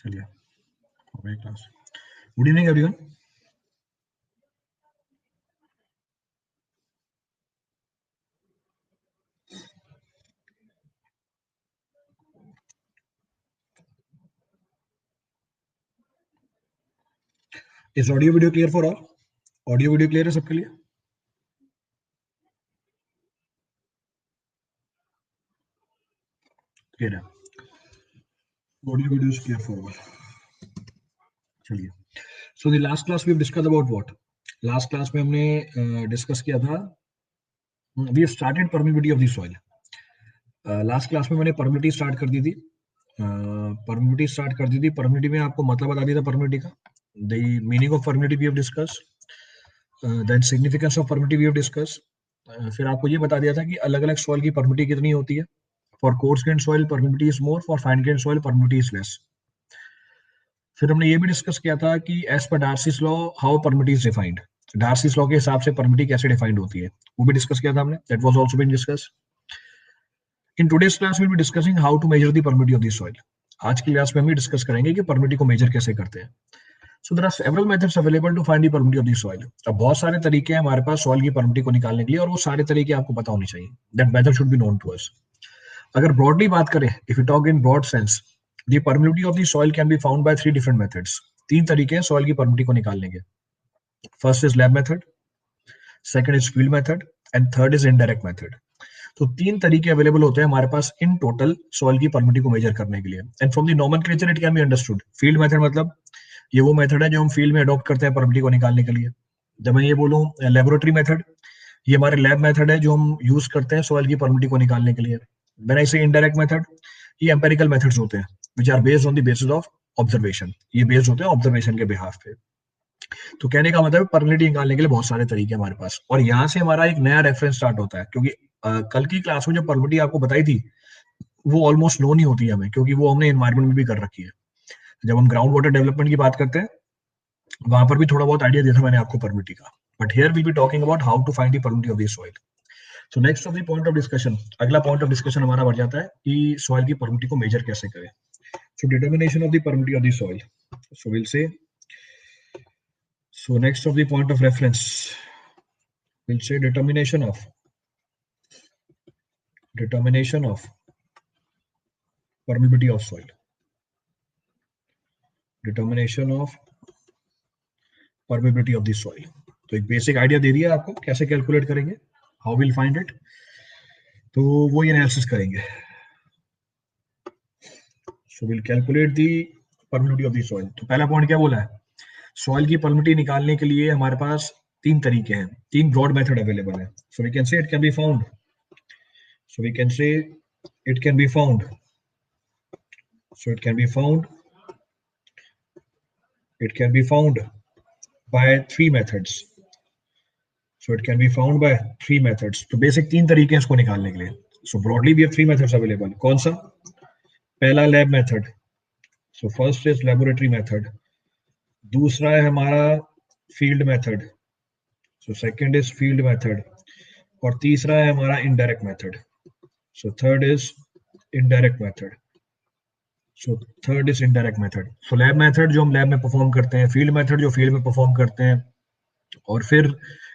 चलिए, हो गई class. Good evening everyone. Is audio video clear for all? Audio video clear है सबके लिए? क्लियर है? Audio video is clear for all. चलिए, so the last class we discuss about what? Last class में हमने डिस्कस किया था, we started permeability of the soil. Last class में मैंने परमिबिलिटी स्टार्ट कर दी थी। परमिबिलिटी में आपको मतलब बता दिया था परमिबिलिटी का, the meaning of permeability we have discuss, then significance of permeability we have discuss. फिर आपको ये बता दिया था कि अलग अलग सॉइल की परमिबिलिटी कितनी होती है। For coarse grain soil permeability is more, for fine grain soil permeability is less. फिर हमने ये भी डिस्कस किया था कि as per Darcy's law how permeability is defined. Darcy's law के हिसाब से परमिबिलिटी कैसे डिफाइंड होती है, वो भी डिस्कस किया था हमने। That was also been discuss. In today's class we will be discussing how to measure the permeability of the soil. आज की क्लास में हम डिस्कस करेंगे कि परमिबिलिटी को मेजर कैसे करते हैं। So there are several methods available to find the permeability of the soil. अब बहुत सारे तरीके हैं हमारे पास सॉइल की परमिबिलिटी को निकालने के लिए, और वो सारे तरीके आपको पता होने चाहिए। That method should be known to us. अगर ब्रॉडली बात करें, if you talk in broad sense, the permeability of the soil can be found by 3 different methods. 3 तरीके हैं सॉइल की परमिबिलिटी को निकालने के। First is lab method, second is field method, and third is indirect method. तो 3 तरीके available होते हैं हमारे पास इन टोटल सॉइल की परमिबिलिटी को मेजर करने के लिए। And from the nomenclature it can be understood. Field method मतलब ये वो मेथड है जो हम फील्ड में अडॉप्ट करते हैं परमिबिलिटी को निकालने के लिए। जब मैं ये बोलूं लेबोरेटरी मेथड, ये हमारे लैब मेथड है जो हम यूज करते हैं सॉइल की परमिबिलिटी को निकालने के लिए। When I say indirect method, ये एम्पेरिकल मेथड्स होते हैं which are based on the basis of observation. ये बेस्ड होते हैं ऑब्जर्वेशन के बिहाफ पे। तो कहने का मतलब परमिबिलिटी निकालने के लिए बहुत सारे तरीके हमारे पास, और यहाँ से हमारा एक नया रेफरेंस स्टार्ट होता है। क्योंकि कल की क्लास में जो परमिबिलिटी आपको बताई थी वो ऑलमोस्ट नो नहीं होती है हमें, क्योंकि वो हमने एनवायरमेंट में भी कर रखी है। जब हम ग्राउंड वाटर डेवलपमेंट की बात करते हैं वहां पर भी थोड़ा बहुत आइडिया दिया था मैंने आपको परमिबिलिटी का। But here will be talking about how to find the permeability of the soil. So next of the point of discussion, अगला पॉइंट ऑफ डिस्कशन हमारा बढ़ जाता है कि सॉइल की परमिबिलिटी को मेजर कैसे करें। So determination of the permeability of the soil. So will say, so next of the point of reference, we'll say determination of permeability of soil. Determination of permeability of the soil. तो एक basic idea दे दिया आपको कैसे calculate करेंगे, how will find it. तो वो analysis करेंगे। So will calculate the permeability of the soil. तो पहला पॉइंट क्या बोला है, सॉइल की परमिबिलिटी निकालने के लिए हमारे पास 3 तरीके हैं, 3 ब्रॉड मेथड अवेलेबल है। So we can say it can be found, so we can say it can be found, so it can be found by 3 methods. So it can be found by 3 methods. तो basic 3 तरीके हैं इसको निकालने के लिए। So broadly we have 3 methods available. कौन सा? पहला lab method, so first is laboratory method. दूसरा है हमारा field method, so second is field method. और तीसरा है हमारा indirect method, so third is indirect method. So third is indirect method. So lab method जो हम लैब में परफॉर्म करते हैं, फील्ड मेथड जो फील्ड में परफॉर्म करते हैं, और फिर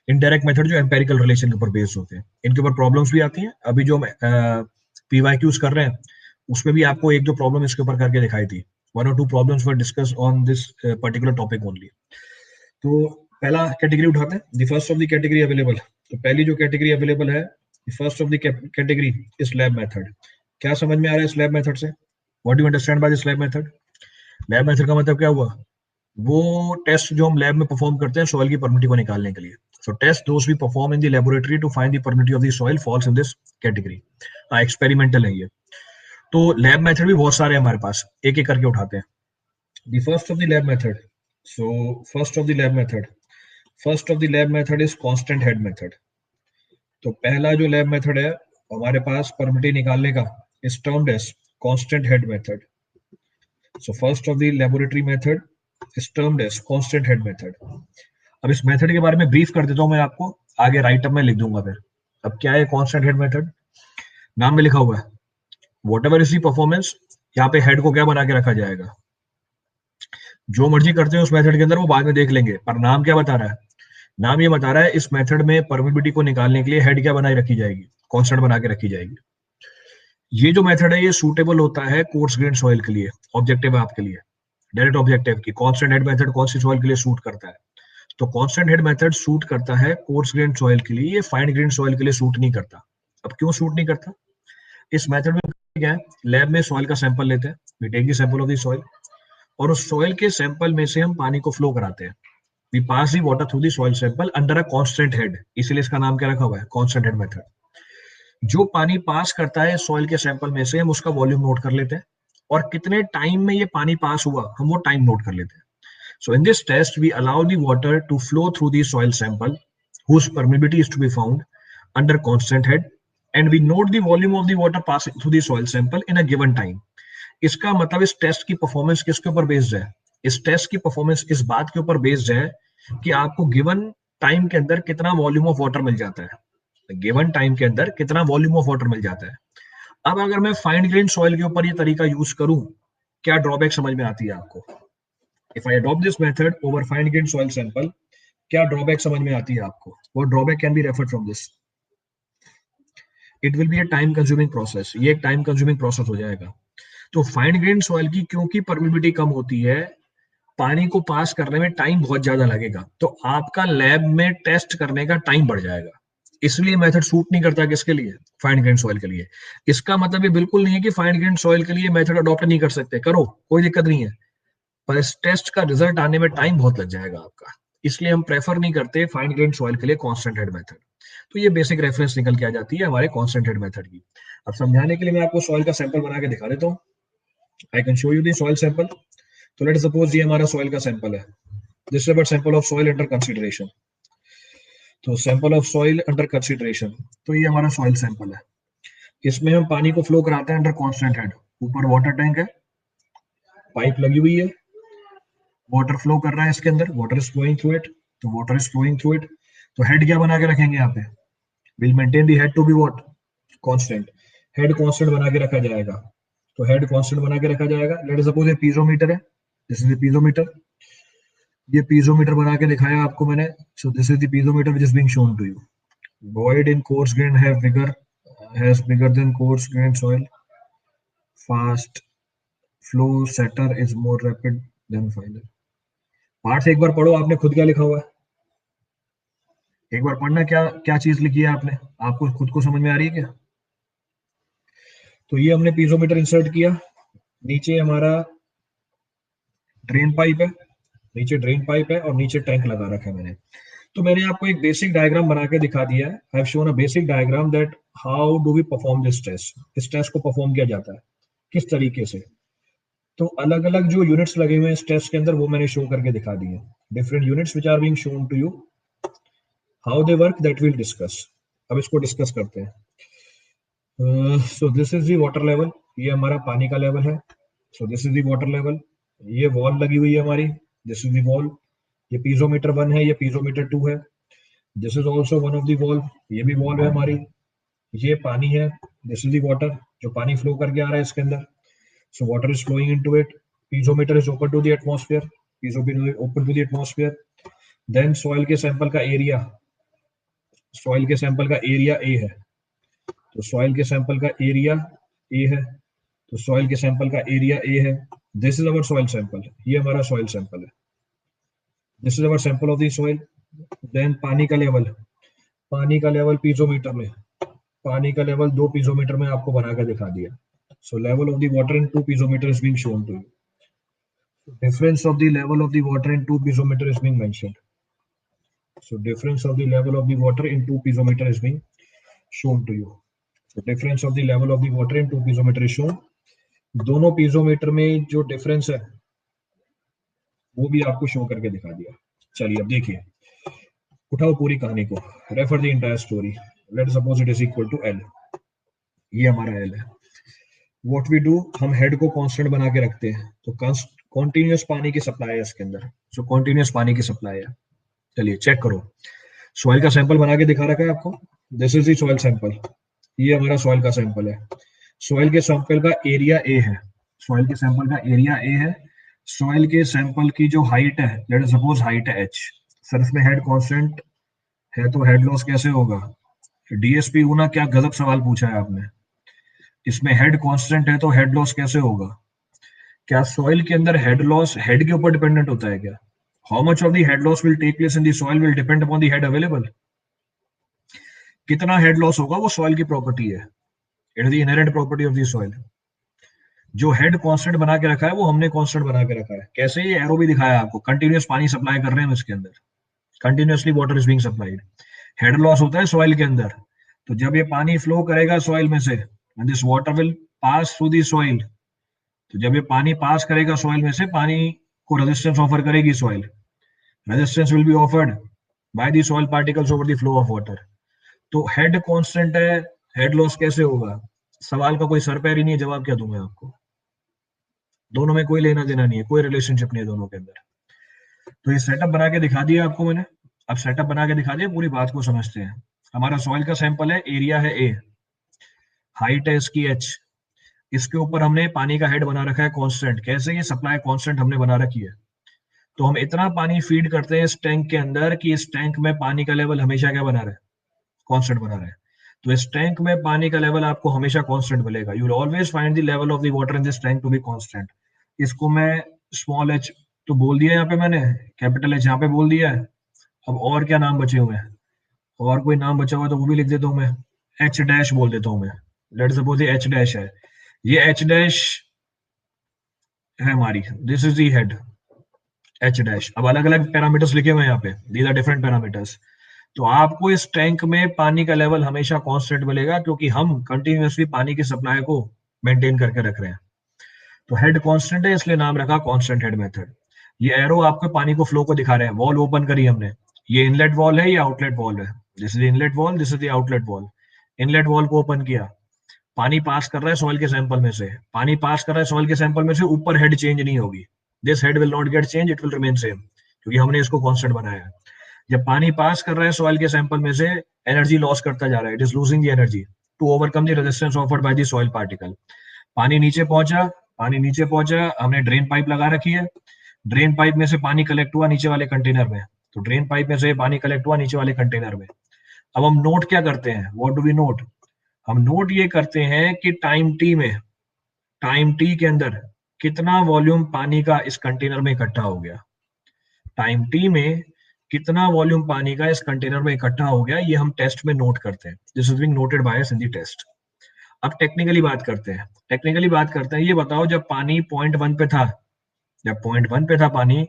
इनडायरेक्ट मेथड जो एम्पेरिकल रिलेशन के ऊपर बेस्ड होते हैं। इनके ऊपर प्रॉब्लम्स भी आती हैं। अभी जो हम पीवाईक्यूज कर रहे हैं उसमें भी आपको एक दो प्रॉब्लम इसके ऊपर करके दिखाई थी। 1 or 2 problems were discuss on this particular topic only. तो पहला कैटेगरी उठाते हैं, the first of the category available. तो पहली जो कैटेगरी अवेलेबल है, first of the category is lab method. क्या समझ में आ रहा है इस लैब मेथड से? What do you understand by this lab method? Lab method का मतलब क्या हुआ, वो टेस्ट जो हम लैब में परफॉर्म करते हैं सॉइल की परमिबिलिटी को निकालने के लिए। So test those we perform in the laboratory to find the permeability of the soil falls in this category. Experimental है ये। तो लैब मेथड भी बहुत सारे हैं हमारे पास, एक एक करके उठाते हैं। The first of the lab method, so first of the lab method is constant head method. तो पहला जो लैब मेथड है हमारे पास परमिबिलिटी निकालने का, is termed as constant head method. So first of the laboratory method is termed as constant head method. अब इस method के बारे में ब्रीफ कर देता हूं मैं आपको, आगे राइट अप में लिख दूंगा फिर। अब क्या है कांस्टेंट हेड मेथड? नाम में लिखा हुआ है व्हाटएवर इज द परफॉर्मेंस, यहाँ पे हेड को क्या बना के रखा जाएगा, जो मर्जी करते हैं उस मेथड के अंदर वो बाद में देख लेंगे, पर नाम क्या बता रहा है? नाम ये बता रहा है इस मेथड में परमिबिलिटी को निकालने के लिए हेड क्या बनाए रखी जाएगी, कांस्टेंट बना के रखी जाएगी। ये जो मेथड है ये सूटेबल होता है कोर्स ग्रेन सॉइल के लिए। ऑब्जेक्टिव है आपके लिए डायरेक्ट ऑब्जेक्टिव की कांस्टेंट हेड मेथड कौन सी सॉइल के लिए सूट करता है, तो कांस्टेंट हेड मेथड सूट करता है कोर्स ग्रेन सॉइल के लिए, ये फाइन ग्रेन सॉइल के लिए सूट नहीं करता। अब क्यों सूट नहीं करता? इस मेथड में क्या है, लैब में सॉइल का सैंपल लेते हैं, we take the sample of the soil, और उस सॉइल के सैंपल में से हम पानी को फ्लो कराते हैं। We pass the water through the soil sample under a constant head, इसलिए इसका नाम क्या रखा हुआ है, कांस्टेंट हेड मेथड। जो पानी पास करता है सॉइल के सैंपल में से हम उसका वॉल्यूम नोट कर लेते हैं, और कितने टाइम में ये पानी पास हुआ हम वो टाइम नोट कर लेते हैं। So in this test, we allow the water to flow through the soil sample, whose permeability is to be found under constant head, and we note the volume of the water passing through the soil sample in a given time. इसका मतलब इस test की performance किसके ऊपर based है? इस test की performance इस बात के ऊपर बेस्ड है कि आपको गिवन टाइम के अंदर कितना वॉल्यूम ऑफ वाटर मिल जाता है, गिवन टाइम के अंदर कितना वॉल्यूम ऑफ वाटर मिल जाता है। अब अगर मैं फाइन ग्रेन सॉइल के ऊपर ये तरीका यूज करूं, क्या ड्रॉबैक समझ में आती है आपको? If I adopt this method over fine grained soil sample, क्या ड्रॉबैक समझ में आती है आपको? What drawback can be referred from this? It will be a time consuming process. ये एक टाइम कंज्यूमिंग प्रोसेस हो जाएगा। तो फाइन ग्रेन सॉइल की क्योंकि परमिबिलिटी कम होती है, पानी को पास करने में टाइम बहुत ज्यादा लगेगा, तो आपका लैब में टेस्ट करने का टाइम बढ़ जाएगा। इसलिए मेथड सूट नहीं करता किसके लिए, फाइन ग्रेन सॉइल के लिए। इसका मतलब ये बिल्कुल नहीं है कि फाइन ग्रेन सॉइल के लिए मेथड अडॉप्ट नहीं कर सकते, करो कोई दिक्कत नहीं है, पर इस टेस्ट का रिजल्ट आने में टाइम बहुत लग जाएगा आपका, इसलिए हम प्रेफर नहीं करते फाइन ग्रेन सॉइल के लिए कांस्टेंट हेड मेथड। तो ये बेसिक रेफरेंस निकल के आ जाती है हमारे कांस्टेंट हेड मेथड की। अब समझाने के लिए मैं आपको सॉइल का सैंपल बना के दिखा देता हूँ। I can show you the soil sample. तो लेट सपोज ये हमारा सॉइल का सैंपल है, this is sample of soil under consideration. तो sample of soil under consideration, तो ये हमारा सॉइल सैंपल है, इसमें हम पानी को फ्लो कराते हैं अंडर कांस्टेंट हेड। ऊपर वाटर टैंक है, पाइप लगी हुई है, वाटर फ्लो कर रहा है इसके अंदर, water is flowing through it, तो water is flowing through it. तो हेड क्या बना के रखेंगे यहाँ पे, will maintain the head to be what, constant. Head constant बना के रखा जाएगा, तो हेड कांस्टेंट बना के रखा जाएगा। लेट सपोज ये पीजोमीटर है, दिस इज द पीजोमीटर, ये पीजोमीटर बना के दिखाया आपको मैंने। So this is the piezometer which is being shown to you. void in coarse grain have bigger has bigger than coarse grain soil, fast flow setter is more rapid than finer। Part एक बार पढ़ो, आपने खुद क्या लिखा हुआ है, एक बार पढ़ना, क्या क्या चीज लिखी है आपने, आपको खुद को समझ में आ रही है क्या? तो ये हमने पीजोमीटर इंसर्ट किया, नीचे हमारा ड्रेन पाइप है, नीचे ड्रेन पाइप है और नीचे टैंक लगा रखा है मैंने। तो मैंने आपको एक बेसिक डायग्राम बना के दिखा दिया है। I have shown a basic diagram that how do we perform this test, इस टेस्ट को परफॉर्म किया जाता है किस तरीके से। तो अलग अलग जो यूनिट्स लगे हुए हैं इस टेस्ट के अंदर वो मैंने शो करके दिखा दिए, different units which are being shown to you, how they work that will discuss. अब इसको डिस्कस करते हैं। So this is the water level, ये हमारा पानी का लेवल है। So this is the water level, ये वॉल लगी हुई है हमारी, दिस इज दी वॉल। ये पीजोमीटर 1 है, ये पीजोमीटर 2 है, this is also one of the wall, ये भी वॉल है हमारी। ये पानी है, दिस इज दी वाटर, जो पानी फ्लो करके आ रहा है इसके अंदर। So water is flowing into it, piezometer is open to the atmosphere, piezometer open to the atmosphere. Then soil के सैंपल का एरिया, सॉइल के सैंपल का एरिया ए है, तो सॉइल के सैंपल का एरिया ए है, तो सॉइल के सैंपल का एरिया ए है। This is our soil sample, ये हमारा सॉइल सैंपल है, this is our sample of the soil. Then पानी का लेवल, पानी का लेवल पीजोमीटर में, पानी का लेवल 2 पीजोमीटर में आपको बना कर दिखा दिया। So level of the water in 2 piezometer is being shown to you, difference of the level of the water in 2 piezometer is being mentioned. So difference of the level of the water in 2 piezometer is being shown to you. So difference of the level of the water in 2 piezometer is shown. दोनों piezometer में जो difference है वो भी आपको show करके दिखा दिया। चलिए अब देखिए, उठाओ पूरी कहानी को, refer the entire story. Let suppose it is equal to L, ये हमारा एल है। व्हाट वी डू, हम हेड को कांस्टेंट बना के रखते हैं, तो कॉन्टिन्यूस पानी की सप्लाई है इसके अंदर, सो कॉन्टिन्यूस पानी की सप्लाई है। चलिए चेक करो, सॉइल का सैंपल बना के दिखा रखा है आपको, this is the soil sample, ये हमारा सॉइल का सैंपल है। सॉइल के सैंपल का एरिया ए है, सॉइल के सैंपल का एरिया ए है। सॉइल के सैंपल की जो हाइट है, लेट अस सपोज हाइट है h, सर इसमें हेड कांस्टेंट है तो हेड लॉस कैसे होगा? डीएसपी गुना, क्या गजब सवाल पूछा है आपने। इसमें हेड कांस्टेंट है तो हेड लॉस कैसे होगा? क्या सॉइल के अंदर हेड लॉस हेड के ऊपर डिपेंडेंट होता है क्या? How much of the head loss will take place in the soil will depend upon the head available. कितना हेड लॉस होगा वो सॉइल की प्रॉपर्टी है, it is the inherent property of the soil. जो head constant बना के रखा है वो हमने कांस्टेंट बना के रखा है। कैसे? ये एरो भी दिखाया आपको, कंटिन्यूस पानी सप्लाई कर रहे हैं हम इसके अंदर, continuously water is being supplied. Head loss होता है सॉइल के अंदर, तो जब ये पानी फ्लो करेगा सॉइल में से, this water will pass through the soil, तो जब ये पानी पास करेगा सॉइल में से, पानी को रेजिस्टेंस ऑफर करेगी soil, resistance will be offered by the soil particles over the flow of water. तो हेड कांस्टेंट है, हेड लॉस कैसे होगा? सवाल का कोई सर पैर ही नहीं है, जवाब क्या दूं मैं आपको? दोनों में कोई लेना देना नहीं है, कोई रिलेशनशिप नहीं है दोनों के अंदर। तो ये सेटअप बना के दिखा दिया आपको मैंने। अब सेटअप बना के दिखा दिया, पूरी बात को समझते हैं। हमारा सॉइल का सैंपल है, एरिया है ए, हाइट है इसकी h, इसके ऊपर हमने पानी का हेड बना रखा है कांस्टेंट। कैसे? ये सप्लाई कांस्टेंट हमने बना रखी है। तो हम इतना पानी फीड करते हैं इस टैंक के अंदर कि इस टैंक में पानी का लेवल हमेशा क्या बना रहे? कांस्टेंट बना रहे। तो इस टैंक में पानी का लेवल आपको हमेशा कांस्टेंट मिलेगा, you will always find the level of the water in this tank to be constant. इसको मैं स्मॉल h तो बोल दिया यहाँ पे मैंने, कैपिटल H यहाँ पे बोल दिया है। अब और क्या नाम बचे हुए हैं? और कोई नाम बचा हुआ है तो वो भी लिख देता हूँ मैं, एच डैश बोल देता हूँ मैं। लेट सपोज ये एच डैश है, ये एच डैश है हमारी, this is the head H dash. अब अलग अलग पैरामीटर्स लिखे हुए हैं यहाँ पे, दीज आर डिफरेंट पैरामीटर्स। तो आपको इस टैंक में पानी का लेवल हमेशा कांस्टेंट मिलेगा, क्योंकि हम कंटिन्यूअसली पानी की सप्लाई को मेंटेन करके रख रहे हैं। तो हेड कांस्टेंट है, इसलिए नाम रखा कांस्टेंट हेड मेथड। ये एरो आपको पानी को फ्लो को दिखा रहे हैं। वॉल ओपन करी हमने, ये इनलेट वॉल है, ये आउटलेट वॉल है, this is inlet valve, this is the outlet wall. Inlet valve को ओपन किया, पानी पास कर रहा है सॉइल के सैंपल में से, पानी पास कर रहा है सॉइल के सैंपल में से, ऊपर हेड चेंज नहीं होगी, this head will not get change, it will remain same, क्योंकि हमने इसको कांस्टेंट बनाया है। जब पानी पास कर रहा है सॉइल के सैंपल में से, एनर्जी लॉस करता जा रहा है, it is losing the energy to overcome the resistance offered by the soil particle. पानी नीचे पहुंचा, पानी नीचे पहुंचा, हमने ड्रेन पाइप लगा रखी है, ड्रेन पाइप में से पानी कलेक्ट हुआ नीचे वाले कंटेनर में, तो ड्रेन पाइप में से पानी कलेक्ट हुआ नीचे वाले कंटेनर में। अब हम नोट क्या करते हैं, व्हाट डू वी नोट? हम नोट ये करते हैं कि टाइम टी में, टाइम टी के अंदर कितना वॉल्यूम पानी का इस कंटेनर में इकट्ठा हो गया, टाइम टी में कितना वॉल्यूम पानी का इस कंटेनर में इकट्ठा हो गया, ये हम टेस्ट में नोट करते हैं। This is being noted by us in the test. अब टेक्निकली बात करते हैं, टेक्निकली बात करते हैं। ये बताओ, जब पानी पॉइंट वन पे था, जब पॉइंट वन पे था पानी,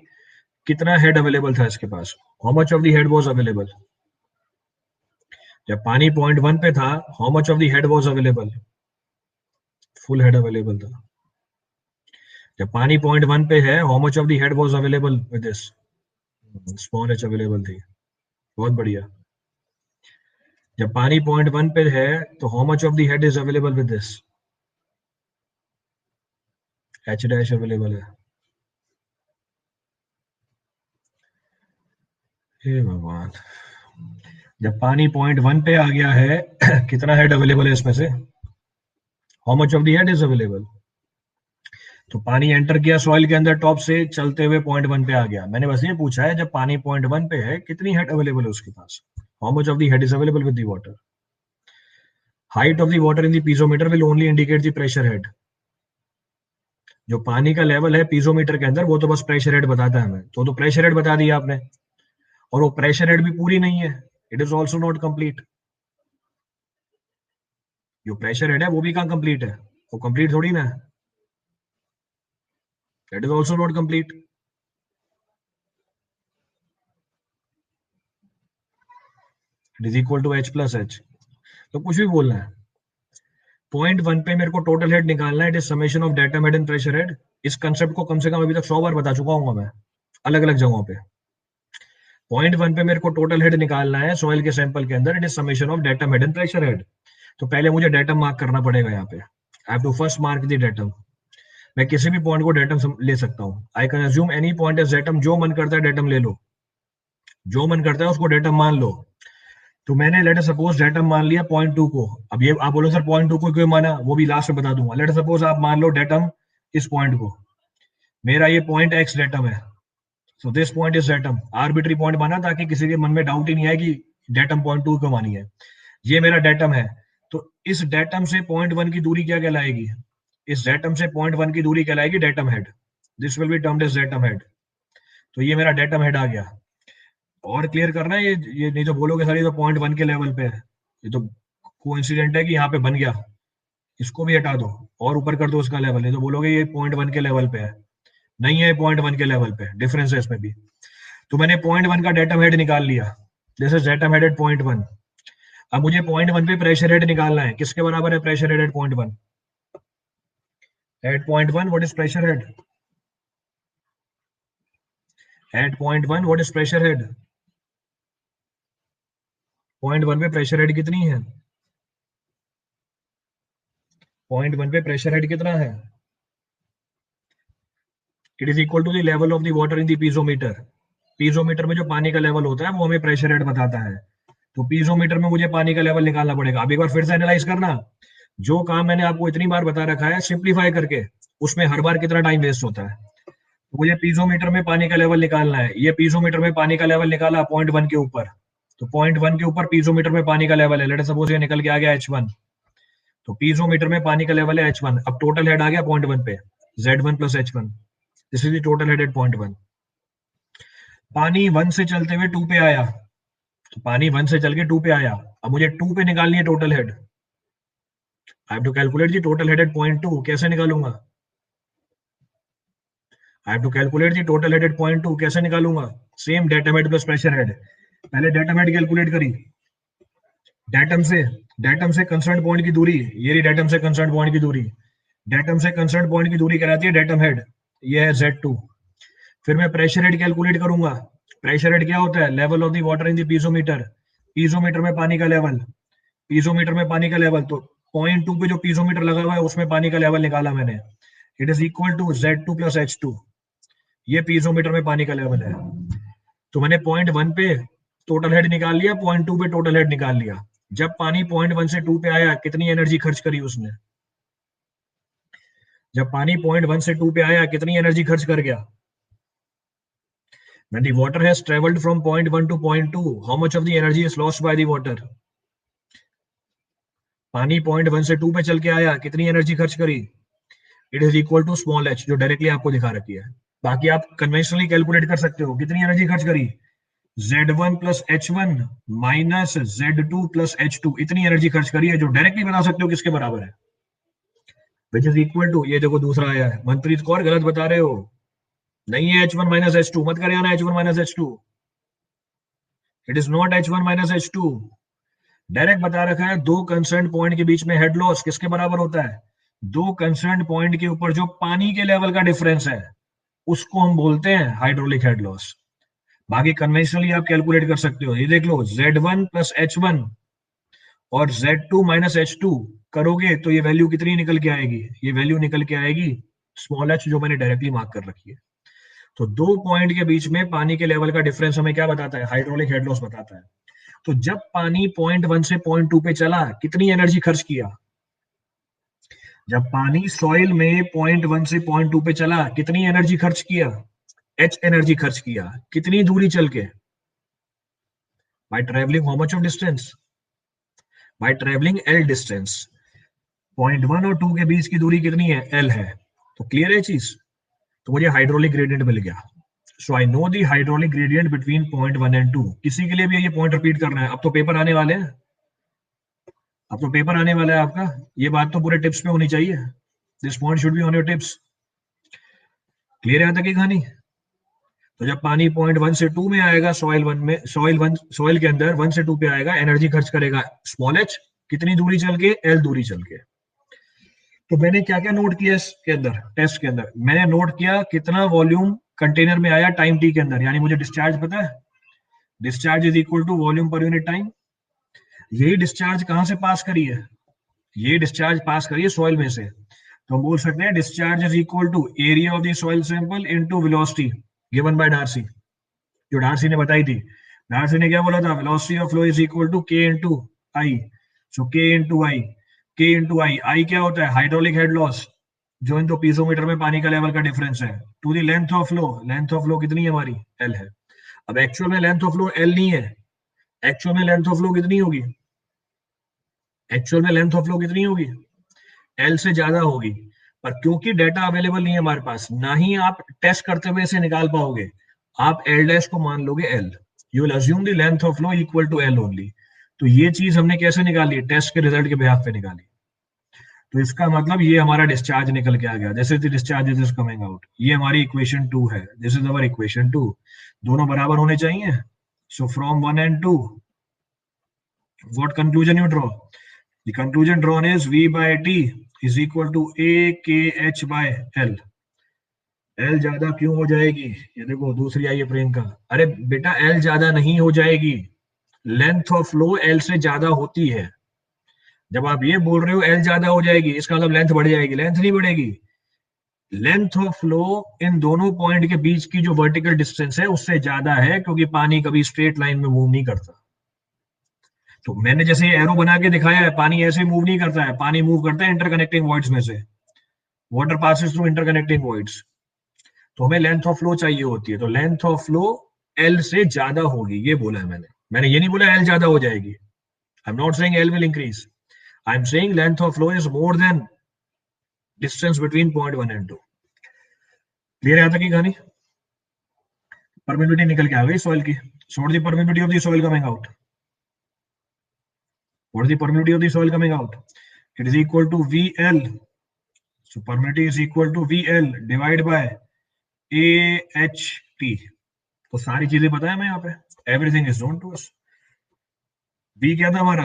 कितना हेड अवेलेबल था इसके पास? How much of the head was available? जब पानी पॉइंट वन पे था, how much of the head was available? Full head available था। जब पानी पॉइंट वन पे है, how much of the head was available with this? Small H available थी। बहुत बढ़िया। जब पानी पॉइंट वन पे है तो how much of the head is available with this? H dash available है। हे भगवान, जब पानी पॉइंट वन पे आ गया है कितना हेड अवेलेबल है इसमें से? How much of the head is available? तो पानी एंटर किया सॉइल के अंदर टॉप से, चलते हुए पॉइंट वन पे आ गया। मैंने बस ये पूछा है, जब पानी पॉइंट वन पे है कितनी हेड अवेलेबल है उसके पास? How much of the head is available with the water? Height of the water in the piezometer will only indicate the pressure head. जो पानी का लेवल है पीजोमीटर के अंदर, वो तो बस प्रेशर हेड बताता है हमें, तो प्रेशर हेड बता दिया आपने, और वो प्रेशर हेड भी पूरी नहीं है, it is also not complete. जो प्रेशर हेड है वो भी कहाँ कंप्लीट है? वो कंप्लीट थोड़ी ना है, that is also not complete. It is equal to H plus H. तो कुछ भी बोलना है, पॉइंट वन पे मेरे को टोटल हेड निकालना है, it is summation of datum head and pressure head. इस कंसेप्ट को कम से कम अभी तक 100 बार बता चुका हूँ मैं, अलग अलग जगहों पे। पॉइंट वन पे मेरे को टोटल हेड निकालना है सॉइल के सैंपल के अंदर, it is summation of datum head and pressure head. तो पहले मुझे डेटम मार्क करना पड़ेगा यहाँ पे। Have to first mark the datum. मैं किसी भी पॉइंट को डेटम ले सकता हूँ। I can assume any point as datum, जो मन करता है डेटम ले लो, जो मन करता है उसको डेटम मान लो। तो मैंने लेट सपोज डेटम मान लिया पॉइंट 2 को। अब ये आप बोलो सर पॉइंट 2 को क्यों माना, वो भी लास्ट में बता दूंगा। लेट सपोज आप मान लो डेटम इस पॉइंट को, मेरा ये पॉइंट एक्स डेटम है, so this point is datum. Arbitrary point माना ताकि किसी के मन में डाउट ही नहीं आए कि डेटम पॉइंट 2 को मानी है। ये मेरा डेटम है, तो इस डेटम से पॉइंट 1 की दूरी क्या कहलाएगी, इस डेटम से पॉइंट 1 की दूरी कहलाएगी datum head. This will be termed as datum head. तो ये मेरा डेटम हेड आ गया। और क्लियर करना है, ये नहीं तो बोलोगे सर ये तो पॉइंट 1 के लेवल पे है, ये तो कोइंसिडेंट है कि यहाँ पे बन गया, इसको भी हटा दो और ऊपर कर दो उसका लेवल, नहीं तो बोलोगे ये पॉइंट 1 के लेवल पे है। नहीं है, पॉइंट 1 के लेवल पे, डिफरेंस है इसमें भी। तो मैंने पॉइंट 1 का डेटम हेड निकाल लिया, this is datum head at point 1। अब मुझे पॉइंट 1 पे प्रेशर हेड निकालना है। किसके बराबर है pressure head at point 1? At point 1 what is pressure head? At point 1 what is pressure head? Point 1 पे प्रेशर हेड कितनी है? पॉइंट 1 पे प्रेशर हेड कितना है? It is equal to the level of the water in the piezometer. Piezometer में जो पानी का लेवल होता है वो हमें प्रेशर हेड बताता है। तो पीजोमीटर में मुझे पानी का लेवल निकालना पड़ेगा। अब एक बार फिर से एनालाइज करना, जो काम मैंने आपको इतनी बार बता रखा है सिंप्लीफाई करके, उसमें हर बार कितना टाइम वेस्ट होता है। तो मुझे पीजोमीटर में पानी का लेवल निकालना है। ये पीजोमीटर में पानी का लेवल निकाला पॉइंट 1 के ऊपर, तो पॉइंट 1 के ऊपर पीजोमीटर में पानी का लेवल है। लेट सपोज ये निकल के आ गया H1, तो पीजोमीटर में पानी का लेवल है H1। अब टोटल हेड आ गया पॉइंट 1 पे, Z1 plus H1, this is the total head at point 1। पानी 1 से चलते हुए 2 पे आया, तो पानी 1 से चल के 2 पे आया। अब मुझे 2 पे निकालनी है total head. I have to calculate the total head at point 2। कैसे निकालूंगा? I have to calculate the total head at point 2। कैसे निकालूंगा? Same datum head plus pressure head. पहले डेटम हेड कैलकुलेट करी। डेटम से कंसर्न पॉइंट की दूरी, ये रही डेटम से कंसर्न पॉइंट की दूरी। डेटम से कंसर्न पॉइंट की दूरी कहलाती है डेटम हेड, ये है Z2। फिर मैं प्रेशर हेड कैलकुलेट करूंगा। प्रेशर हेड क्या होता है? Level of the water in the piezometer. Piezometer में पानी का लेवल, पीजोमीटर में पानी का लेवल, तो पॉइंट 2 पे जो पीजोमीटर लगा हुआ है उसमें पानी का लेवल निकाला मैंने। It is equal to Z2 plus H2। ये पीजोमीटर में पानी का लेवल है। तो मैंने पॉइंट 1 पे टोटल हेड निकाल लिया, पॉइंट 2 पे टोटल हेड निकाल लिया। जब पानी पॉइंट 1 से 2 पे आया कितनी एनर्जी खर्च करी उसने? जब पानी पॉइंट 1 से 2 पे आया कितनी एनर्जी खर्च कर गया? When the water has traveled from point 1 to point 2, how much of the energy is lost by the water? पानी पॉइंट 1 से 2 पे चल के आया, कितनी एनर्जी खर्च करी? It is equal to small h, जो डायरेक्टली आपको दिखा रखी है। बाकी आप कन्वेंशनली कैलकुलेट कर सकते हो कितनी एनर्जी खर्च करी। Z1 plus H1 minus Z2 plus H2, इतनी एनर्जी खर्च करी है, जो डायरेक्टली बता सकते हो किसके बराबर है, विच इज इक्वल टू, ये देखो दूसरा आया है। मनप्रीत कौर गलत बता रहे हो, नहीं है H1 माइनस H2, मत करे आना H1 minus H2। It is not H1 minus H2। Direct बता रखा है दो कंसर्न पॉइंट के बीच में हेड लॉस किसके बराबर होता है? दो कंसर्न पॉइंट के ऊपर जो पानी के लेवल का डिफरेंस है उसको हम बोलते हैं हाइड्रोलिक हेड लॉस। बाकी कन्वेंशनली आप कैलकुलेट कर सकते हो। ये देख लो Z1 प्लस H1 और Z2 माइनस H2 करोगे तो ये वैल्यू कितनी निकल के आएगी? ये वैल्यू निकल के आएगी स्मॉल h, जो मैंने डायरेक्टली मार्क कर रखी है। तो दो पॉइंट के बीच में पानी के लेवल का डिफरेंस हमें क्या बताता है? हाइड्रोलिक हेड लॉस बताता है। तो जब पानी पॉइंट 1 से पॉइंट 2 पे चला कितनी एनर्जी खर्च किया? जब पानी सॉइल में पॉइंट 1 से पॉइंट 2 पे चला कितनी एनर्जी खर्च किया? H एनर्जी खर्च किया। कितनी दूरी चल के? By travelling how much of distance? By travelling L distance. Point 1 और 2 के बीच की दूरी कितनी है? L है। तो क्लियर है चीज? तो मुझे हाइड्रोलिक ग्रेडियंट मिल गया। So I know the hydraulic gradient between point 1 and 2। किसी के लिए भी ये पॉइंट रिपीट करना है? अब तो पेपर आने वाले हैं, अब तो पेपर आने वाला है आपका, ये बात तो पूरे टिप्स पे होनी चाहिए। This point should be on your tips. Clear है यहाँ तक की कहानी? तो जब पानी पॉइंट 1 से 2 में आएगा सॉइल 1 में, सॉइल के अंदर 1 से 2 पे आएगा, एनर्जी खर्च करेगा स्मॉल h, कितनी दूरी चल के? L दूरी चल के। तो मैंने क्या क्या नोट किया इसके अंदर, टेस्ट के अंदर? मैंने नोट किया कितना वॉल्यूम कंटेनर में आया टाइम t के अंदर, यानी मुझे डिस्चार्ज पता है, discharge is equal to volume per unit time. यही डिस्चार्ज कहां से पास करी है? ये डिस्चार्ज पास करी है सॉइल में से। तो हम बोल सकते हैं discharge is equal to area of the soil sample into velocity given by Darcy, जो डार्सी ने बताई थी। डार्सी ने क्या बोला था, velocity of flow is equal to K into I. So K into आई, के इनटू आई, आई क्या होता है, हाइड्रोलिक हेड लॉस, जो इन दो पीजोमीटर में पानी का लेवल का डिफरेंस है, to the length of flow. Length of flow कितनी है हमारी, एल है। अब एक्चुअल में लेंथ ऑफ फ्लो एल नहीं है, एक्चुअल में लेंथ ऑफ फ्लो कितनी होगी, एक्चुअल में लेंथ ऑफ फ्लो कितनी होगी, एल से ज्यादा होगी। पर क्योंकि डेटा अवेलेबल नहीं है हमारे पास, ना ही आप टेस्ट करते हुए इसे निकाल पाओगे, आप एल डैश को मान लोगे L, you will assume the length of flow equal to L only. तो ये चीज हमने कैसे निकाली, टेस्ट के रिजल्ट के बिहाफ पे निकाली। तो इसका मतलब ये हमारा डिस्चार्ज निकल के आ गया, this is the discharge is coming out, ये हमारी इक्वेशन 2 है, दिस इज अवर इक्वेशन 2। दोनों बराबर होने चाहिए। So from 1 and 2 what conclusion you draw, the conclusion drawn is v by t is equal to a k h by l। L ज्यादा क्यों हो जाएगी, ये देखो दूसरी आई है प्रियंका, अरे बेटा एल ज्यादा नहीं हो जाएगी, लेंथ ऑफ फ्लो एल से ज्यादा होती है। जब आप ये बोल रहे हो एल ज्यादा हो जाएगी, इसका मतलब लेंथ बढ़ जाएगी, लेंथ नहीं बढ़ेगी। लेंथ ऑफ फ्लो इन दोनों पॉइंट के बीच की जो वर्टिकल डिस्टेंस है उससे ज्यादा है, क्योंकि पानी कभी स्ट्रेट लाइन में मूव नहीं करता। तो मैंने जैसे ये एरो बना के दिखाया है, पानी ऐसे मूव नहीं करता है, पानी मूव करता है इंटरकनेक्टिंग वॉइड्स में से, water passes through interconnecting voids. तो हमें लेंथ ऑफ फ्लो चाहिए होती है, तो लेंथ ऑफ फ्लो एल से ज्यादा होगी, ये बोला है मैंने। मैंने ये नहीं बोला एल ज्यादा हो जाएगी, I am not saying L will increase, I am saying length of flow is more than distance between point 1 and 2। Clear है यहाँ तक की कहानी। परमिटिविटी निकल के आ गई सॉइल की, sort the permittivity of the soil coming out, what is the permittivity of the soil coming out, it is equal to VL। So permittivity is equal to VL divide by AHT। तो सारी चीजें पता है हमें यहाँ पे, everything is known to us. V क्या था हमारा,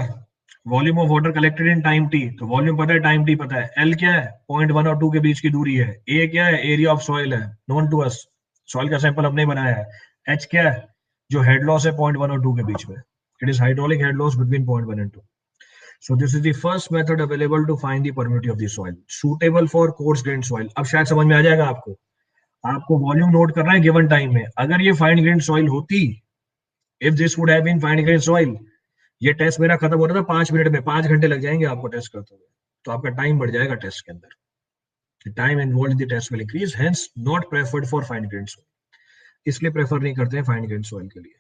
volume of water collected in time t, तो वॉल्यूम पता है, टाइम t पता है। L क्या है, पॉइंट 1 और 2 के बीच की दूरी है। A क्या है, एरिया ऑफ सॉइल है, नोन टू अस, सॉइल का सैंपल हमने बनाया है। H क्या है, जो हेड लॉस है पॉइंट 1 और 2 के बीच में, it is hydraulic head loss between point 1 and 2। So this is the first method available to find the permeability of the soil suitable for coarse grained soil। अब शायद समझ में आ जाएगा आपको, आपको वॉल्यूम नोट करना है गिवन टाइम में। अगर ये फाइन ग्रेन सॉइल होती, if this would have been fine grain soil, ये टेस्ट मेरा खत्म हो रहा था 5 मिनट में, 5 घंटे लग जाएंगे आपको टेस्ट करते हुए, तो आपका टाइम बढ़ जाएगा टेस्ट के अंदर, time involve in the test will increase, hence not preferred for fine grain soil, इसलिए प्रेफर नहीं करते हैं फाइन ग्रेन सॉइल के लिए।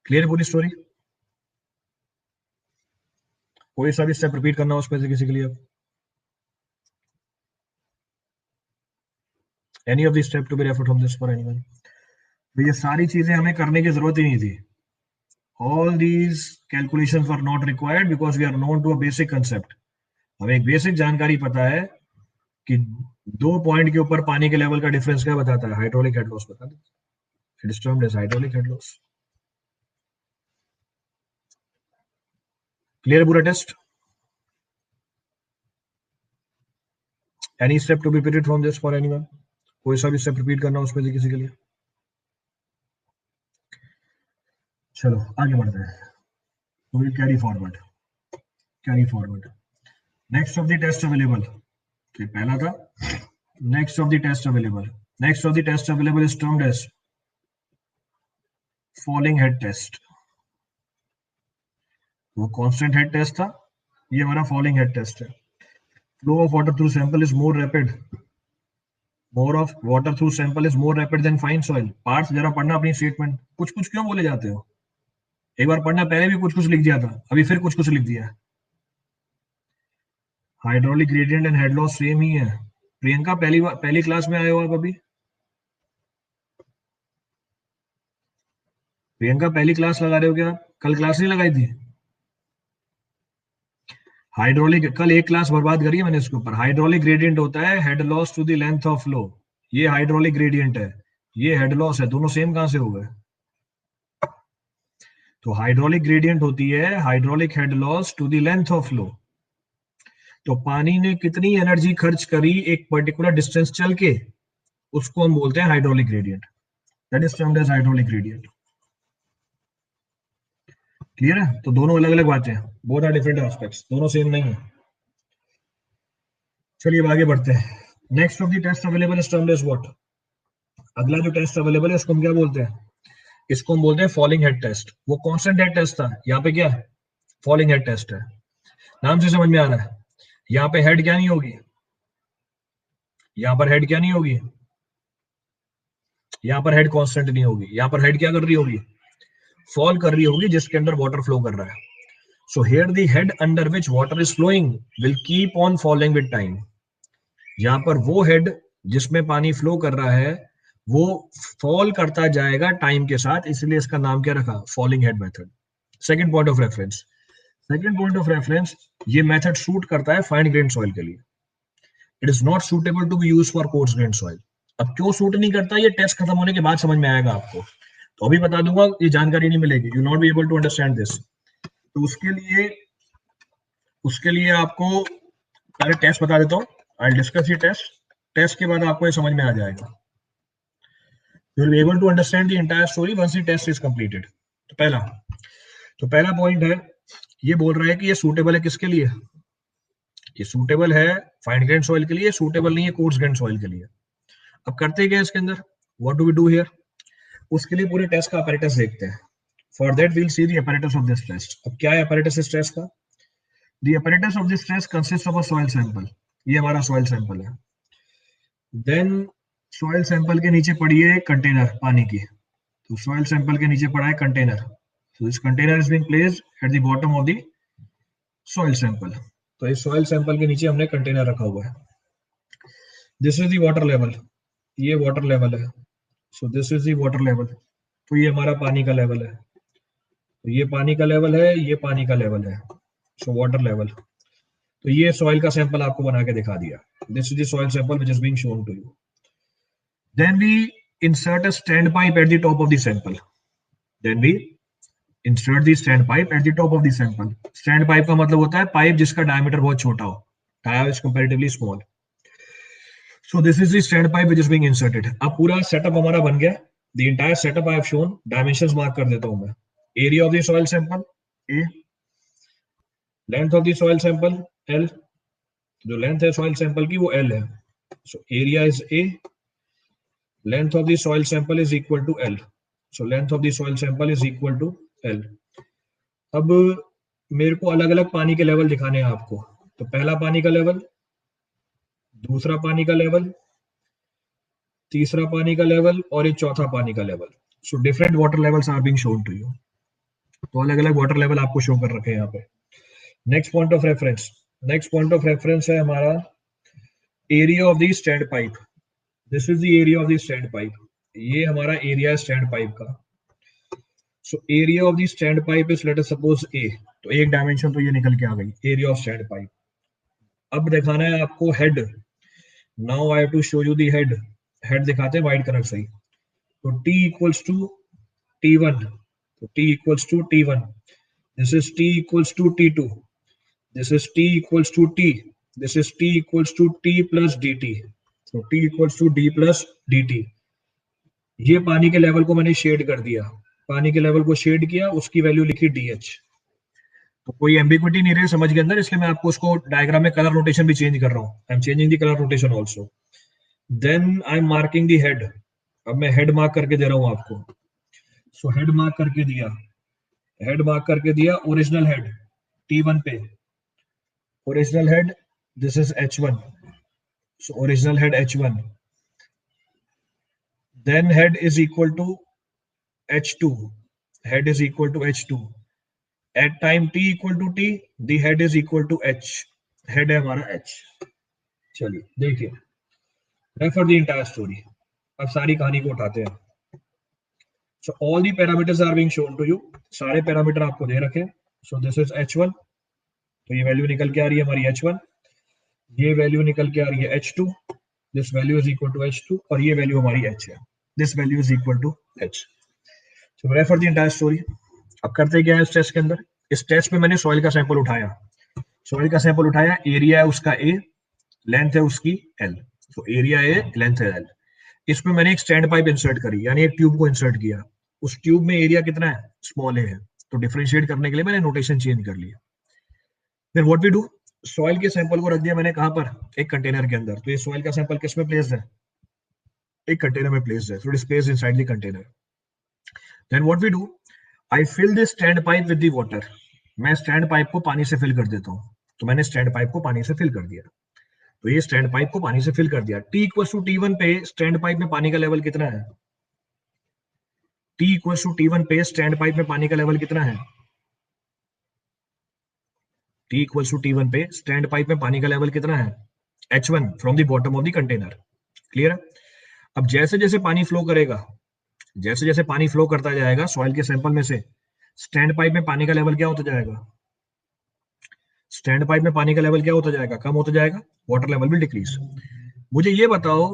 क्लियर पूरी स्टोरी, कोई सा भी स्टेप रिपीट करना हो उसमें से किसी के लिए, any of the step to be referred from this for anyone. तो ये सारी चीजें हमें करने की जरूरत ही नहीं थी, all these calculations were not required because we are known to a basic concept। हमें एक बेसिक जानकारी पता है कि दो पॉइंट के ऊपर पानी के लेवल का डिफरेंस क्या बताता है, हाइड्रोलिक हेड लॉस बताता है, it is termed as hydraulic head loss. Clear पूरा test, any step to be repeated from this for anyone, कोई सा भी स्टेप रिपीट करना उसमें से किसी के लिए। चलो आगे बढ़ते हैं, तो will carry forward, carry forward. Next of the test available, तो पहला था next of the test available, next of the test available is termed as falling head test. वो कांस्टेंट हेड टेस्ट था, ये हमारा फॉलिंग हेड टेस्ट है। Flow of water through sample is more rapid, more of water through sample is more rapid then fine soil. Parts जरा पढ़ना अपनी statement, कुछ कुछ क्यों बोले जाते हो, एक बार पढ़ना, पहले भी कुछ कुछ लिख दिया था, अभी फिर कुछ कुछ लिख दिया। Hydraulic gradient and head loss same ही है। प्रियंका पहली क्लास में आए हो आप अभी, प्रियंका पहली क्लास लगा रहे हो क्या, कल क्लास नहीं लगाई थी हाइड्रोलिक, कल एक क्लास बर्बाद करी है मैंने इसके ऊपर। हाइड्रोलिक ग्रेडियंट होता है head loss to the length of flow, ये हाइड्रोलिक ग्रेडियंट है, ये हेड लॉस है, दोनों सेम कहां से हो गए। तो हाइड्रोलिक ग्रेडियंट होती है hydraulic head loss to the length of flow. तो पानी ने कितनी एनर्जी खर्च करी एक पर्टिकुलर डिस्टेंस चल के, उसको हम बोलते हैं hydraulic gradient, that is termed as hydraulic gradient. Clear है, तो दोनों अलग अलग बातें हैं, बोथ आर डिफरेंट एस्पेक्ट्स, दोनों सेम नहीं है। चलिए अब आगे बढ़ते हैं। Next of the test available is termed as what? अगला जो टेस्ट अवेलेबल है उसको हम क्या बोलते हैं? इसको हम बोलते हैं फॉलिंग हेड टेस्ट। वो कांस्टेंट हेड टेस्ट था, यहाँ पे क्या है? फॉलिंग हेड टेस्ट है। नाम से समझ में आ रहा है, यहाँ पे हेड क्या नहीं होगी, यहाँ पर हेड क्या नहीं होगी, यहाँ पर हेड कांस्टेंट नहीं होगी, यहाँ पर हेड क्या कर रही होगी? फॉल कर रही होगी, जिसके अंदर वाटर फ्लो कर रहा है। So here the head under which water is flowing will keep on following with time. यहाँ पर वो हेड जिसमें पानी फ्लो कर रहा है वो फॉल करता जाएगा टाइम के साथ, इसलिए इसका नाम क्या रखा? Falling head method. Second point of reference, second point of reference, ये मेथड सूट करता है फाइन ग्रेन सॉइल के लिए। It is not suitable to be use for coarse grain soil. अब क्यों सूट नहीं करता, ये टेस्ट खत्म होने के बाद समझ में आएगा आपको, तो अभी बता दूंगा, ये जानकारी नहीं मिलेगी, you not be able to understand this. तो उसके लिए आपको पहले टेस्ट बता देता हूँ। आई डिस्कस ये टेस्ट, टेस्ट के बाद आपको ये समझ में आ जाएगा। You will be able to understand the entire story once the test is completed. तो पहला पॉइंट है, ये बोल रहा है कि ये सूटेबल है किसके लिए? ये सूटेबल है फाइन ग्रेन सॉइल के लिए, सूटेबल नहीं है कोर्स ग्रेन सॉइल के लिए। अब करते क्या है इसके अंदर, what do we do here? उसके लिए पूरे टेस्ट का apparatus देखते हैं। For that we'll see the apparatus of this test. अब क्या है apparatus इस टेस्ट का? The apparatus of this test consist of a soil sample. ये हमारा सॉइल सैंपल है। देन सॉइल सैंपल के नीचे पड़ी है कंटेनर पानी की, तो सॉइल सैंपल के नीचे पड़ा है container. So this container is being placed at the bottom of the soil sample. तो इस soil sample के नीचे हमने कंटेनर रखा हुआ है। This is the water level, ये water level है। So this is the water level, तो ये हमारा पानी का लेवल है, तो ये पानी का लेवल है, ये पानी का लेवल है। So water level, तो ये soil का सैंपल आपको बना के दिखा दिया। This is the soil sample which is being shown to you. Then we insert a standpipe at the top of the sample. Then we insert the standpipe at the top of the sample. Standpipe का मतलब होता है pipe जिसका diameter बहुत छोटा हो, diameter is comparatively small. So this is the standpipe which is being inserted. अब पूरा सेटअप हमारा बन गया। The entire setup I have shown, dimensions mark कर देता हूं मैं। Area of the soil sample A, length of the soil sample L, जो लेंथ है soil sample की वो L है। So area is A, length of the soil sample is equal to L. So length of the soil sample is equal to L. अब मेरे को अलग अलग पानी के लेवल दिखाने हैं आपको। तो पहला पानी का लेवल, दूसरा पानी का लेवल, तीसरा पानी का लेवल और ये चौथा पानी का level. So different water levels are being shown to you. तो अलग अलग वाटर लेवल आपको शो कर रखे हैं यहाँ पे। Next point of reference, next point of reference है हमारा area of the stand pipe. This is the area of the stand pipe, ये हमारा एरिया है स्टैंड पाइप का। So area of the stand pipe is let us suppose A, तो एक dimension तो ये निकल के आ गई, एरिया ऑफ स्टैंड पाइप। अब दिखाना है आपको head. Now I have to show you the head. Head दिखाते हैं व्हाइट कलर से ही। तो T इक्वल्स टू T1, तो T equals to T1, this is T equals to T2, this is T equals to T, this is T equals to T plus dt, तो T equals to D plus dt। ये पानी के level को मैंने shade कर दिया, पानी के लेवल को शेड किया, उसकी वैल्यू लिखी DH। तो कोई एम्बिग्विटी नहीं रही समझ के अंदर, इसलिए मैं आपको उसको डायग्राम में कलर रोटेशन भी चेंज कर रहा हूँ। I am changing the colour rotation also. Then I am marking the head. अब मैं हेड मार्क करके दे रहा हूं आपको। सो हेड मार्क करके दिया, हेड मार्क करके दिया, ओरिजिनल हेड T1 पे, original head this is H1, so original head H1, then head is equal to H2, head is equal to H2, at time T equal to T the head is equal to H, head है हमारा H। चलिए देखिए, refer the entire story. अब सारी कहानी को उठाते हैं। So all the parameters are being shown to you, सारे पैरामीटर आपको दे रखे। So this is H1, तो ये वैल्यू निकल के आ रही है हमारी H1, ये वैल्यू निकल के आ रही है H2, this value is equal to H2, और ये वैल्यू हमारी H है, this value is equal to H। So refer the entire story. अब करते क्या है इस टेस्ट के अंदर, इस टेस्ट में मैंने सॉइल का सैंपल उठाया, सॉइल का सैंपल उठाया, एरिया है उसका A, लेंथ है उसकी L, तो एरिया A, लेंथ है L। इसमें मैंने एक स्टैंड पाइप इंसर्ट करी, यानी एक ट्यूब को इंसर्ट किया, उस ट्यूब में एरिया कितना है, स्मॉल है, तो डिफरेंशिएट करने के लिए मैंने नोटेशन चेंज कर लिया। फिर व्हाट वी डू, सॉइल के सैंपल को रख दिया मैंने कहां पर, एक कंटेनर के अंदर। तो ये सॉइल का सैंपल किस में प्लेस्ड है, एक कंटेनर में प्लेस्ड है। So it is placed inside the container. Then what we do, I fill this stand pipe with the water. मैं स्टैंड पाइप को पानी से फिल कर देता हूँ। तो मैंने स्टैंड पाइप को पानी से फिल कर दिया। तो ये स्टैंड पाइप को पानी से फिल कर दिया। T equal to T one पे स्टैंड पाइप में पानी का लेवल कितना है, T equal to T one पे स्टैंड पाइप में पानी का लेवल कितना है, T equal to T one पे स्टैंड पाइप में पानी का लेवल कितना है, H1 from the bottom of the container. Clear है। अब जैसे जैसे पानी फ्लो करेगा, जैसे जैसे पानी फ्लो करता जाएगा सॉइल के सैंपल में से, स्टैंड पाइप में पानी का लेवल क्या होता जाएगा, स्टैंड पाइप में पानी का लेवल क्या होता जाएगा, कम होता जाएगा, वाटर लेवल विल डिक्रीज। मुझे ये बताओ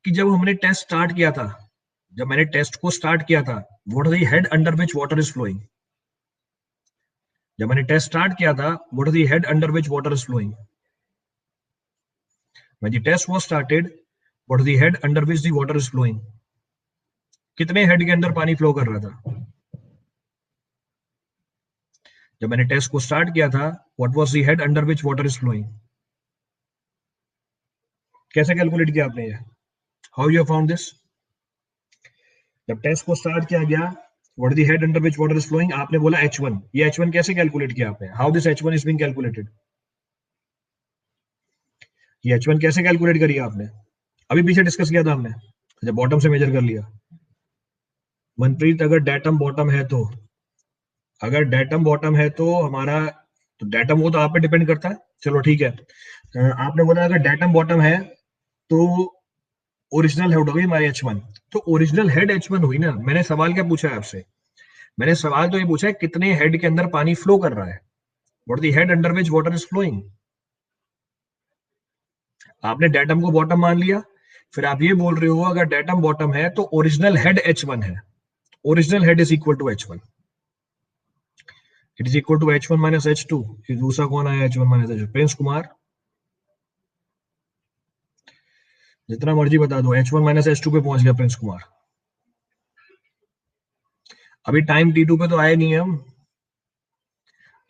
कि जब हमने टेस्ट स्टार्ट किया था, जब मैंने टेस्ट को स्टार्ट किया था, what is the head under which water is flowing. जब मैंने टेस्ट स्टार्ट किया था, what is the head under which water is flowing. When the test was started, what is the head under which the water is flowing. कितने head के अंदर पानी flow कर रहा था जब मैंने टेस्ट को स्टार्ट किया था, what was the head under which water is flowing. कैसे कैलकुलेट किया आपने ये, हाउ यू फाउंड दिस। जब टेस्ट को स्टार्ट किया गया, what the head under which water is flowing, आपने बोला H1। ये H1 कैसे कैलकुलेट किया आपने, how this H1 is being calculated. ये H1 कैसे कैलकुलेट करी आपने, अभी पीछे डिस्कस किया था हमने। अच्छा, बॉटम से मेजर कर लिया। मनप्रीत अगर डेटम बॉटम है तो, अगर डेटम बॉटम है तो हमारा, तो डेटम वो तो आप पे डिपेंड करता है। चलो ठीक है। आपने बोला अगर डेटम बॉटम है तो ओरिजिनल हेड होगी हमारी H1। तो ओरिजिनल हेड H1 हुई ना। मैंने सवाल क्या पूछा है आपसे, मैंने सवाल तो ये पूछा है कितने हेड के अंदर पानी फ्लो कर रहा है, what the head under which water is flowing. आपने डेटम को बॉटम मान लिया, फिर आप ये बोल रहे हो अगर डेटम बॉटम है तो ओरिजिनल हेड H1 है, original head is equal to H1, it is equal to H1 minus H2। दूसरा कौन आया H1 minus H2, Prince Kumar. जितना मर्जी बता दो, H1 माइनस H2 पे पहुंच गया प्रिंस कुमार। अभी टाइम T2 पे तो आए नहीं है हम,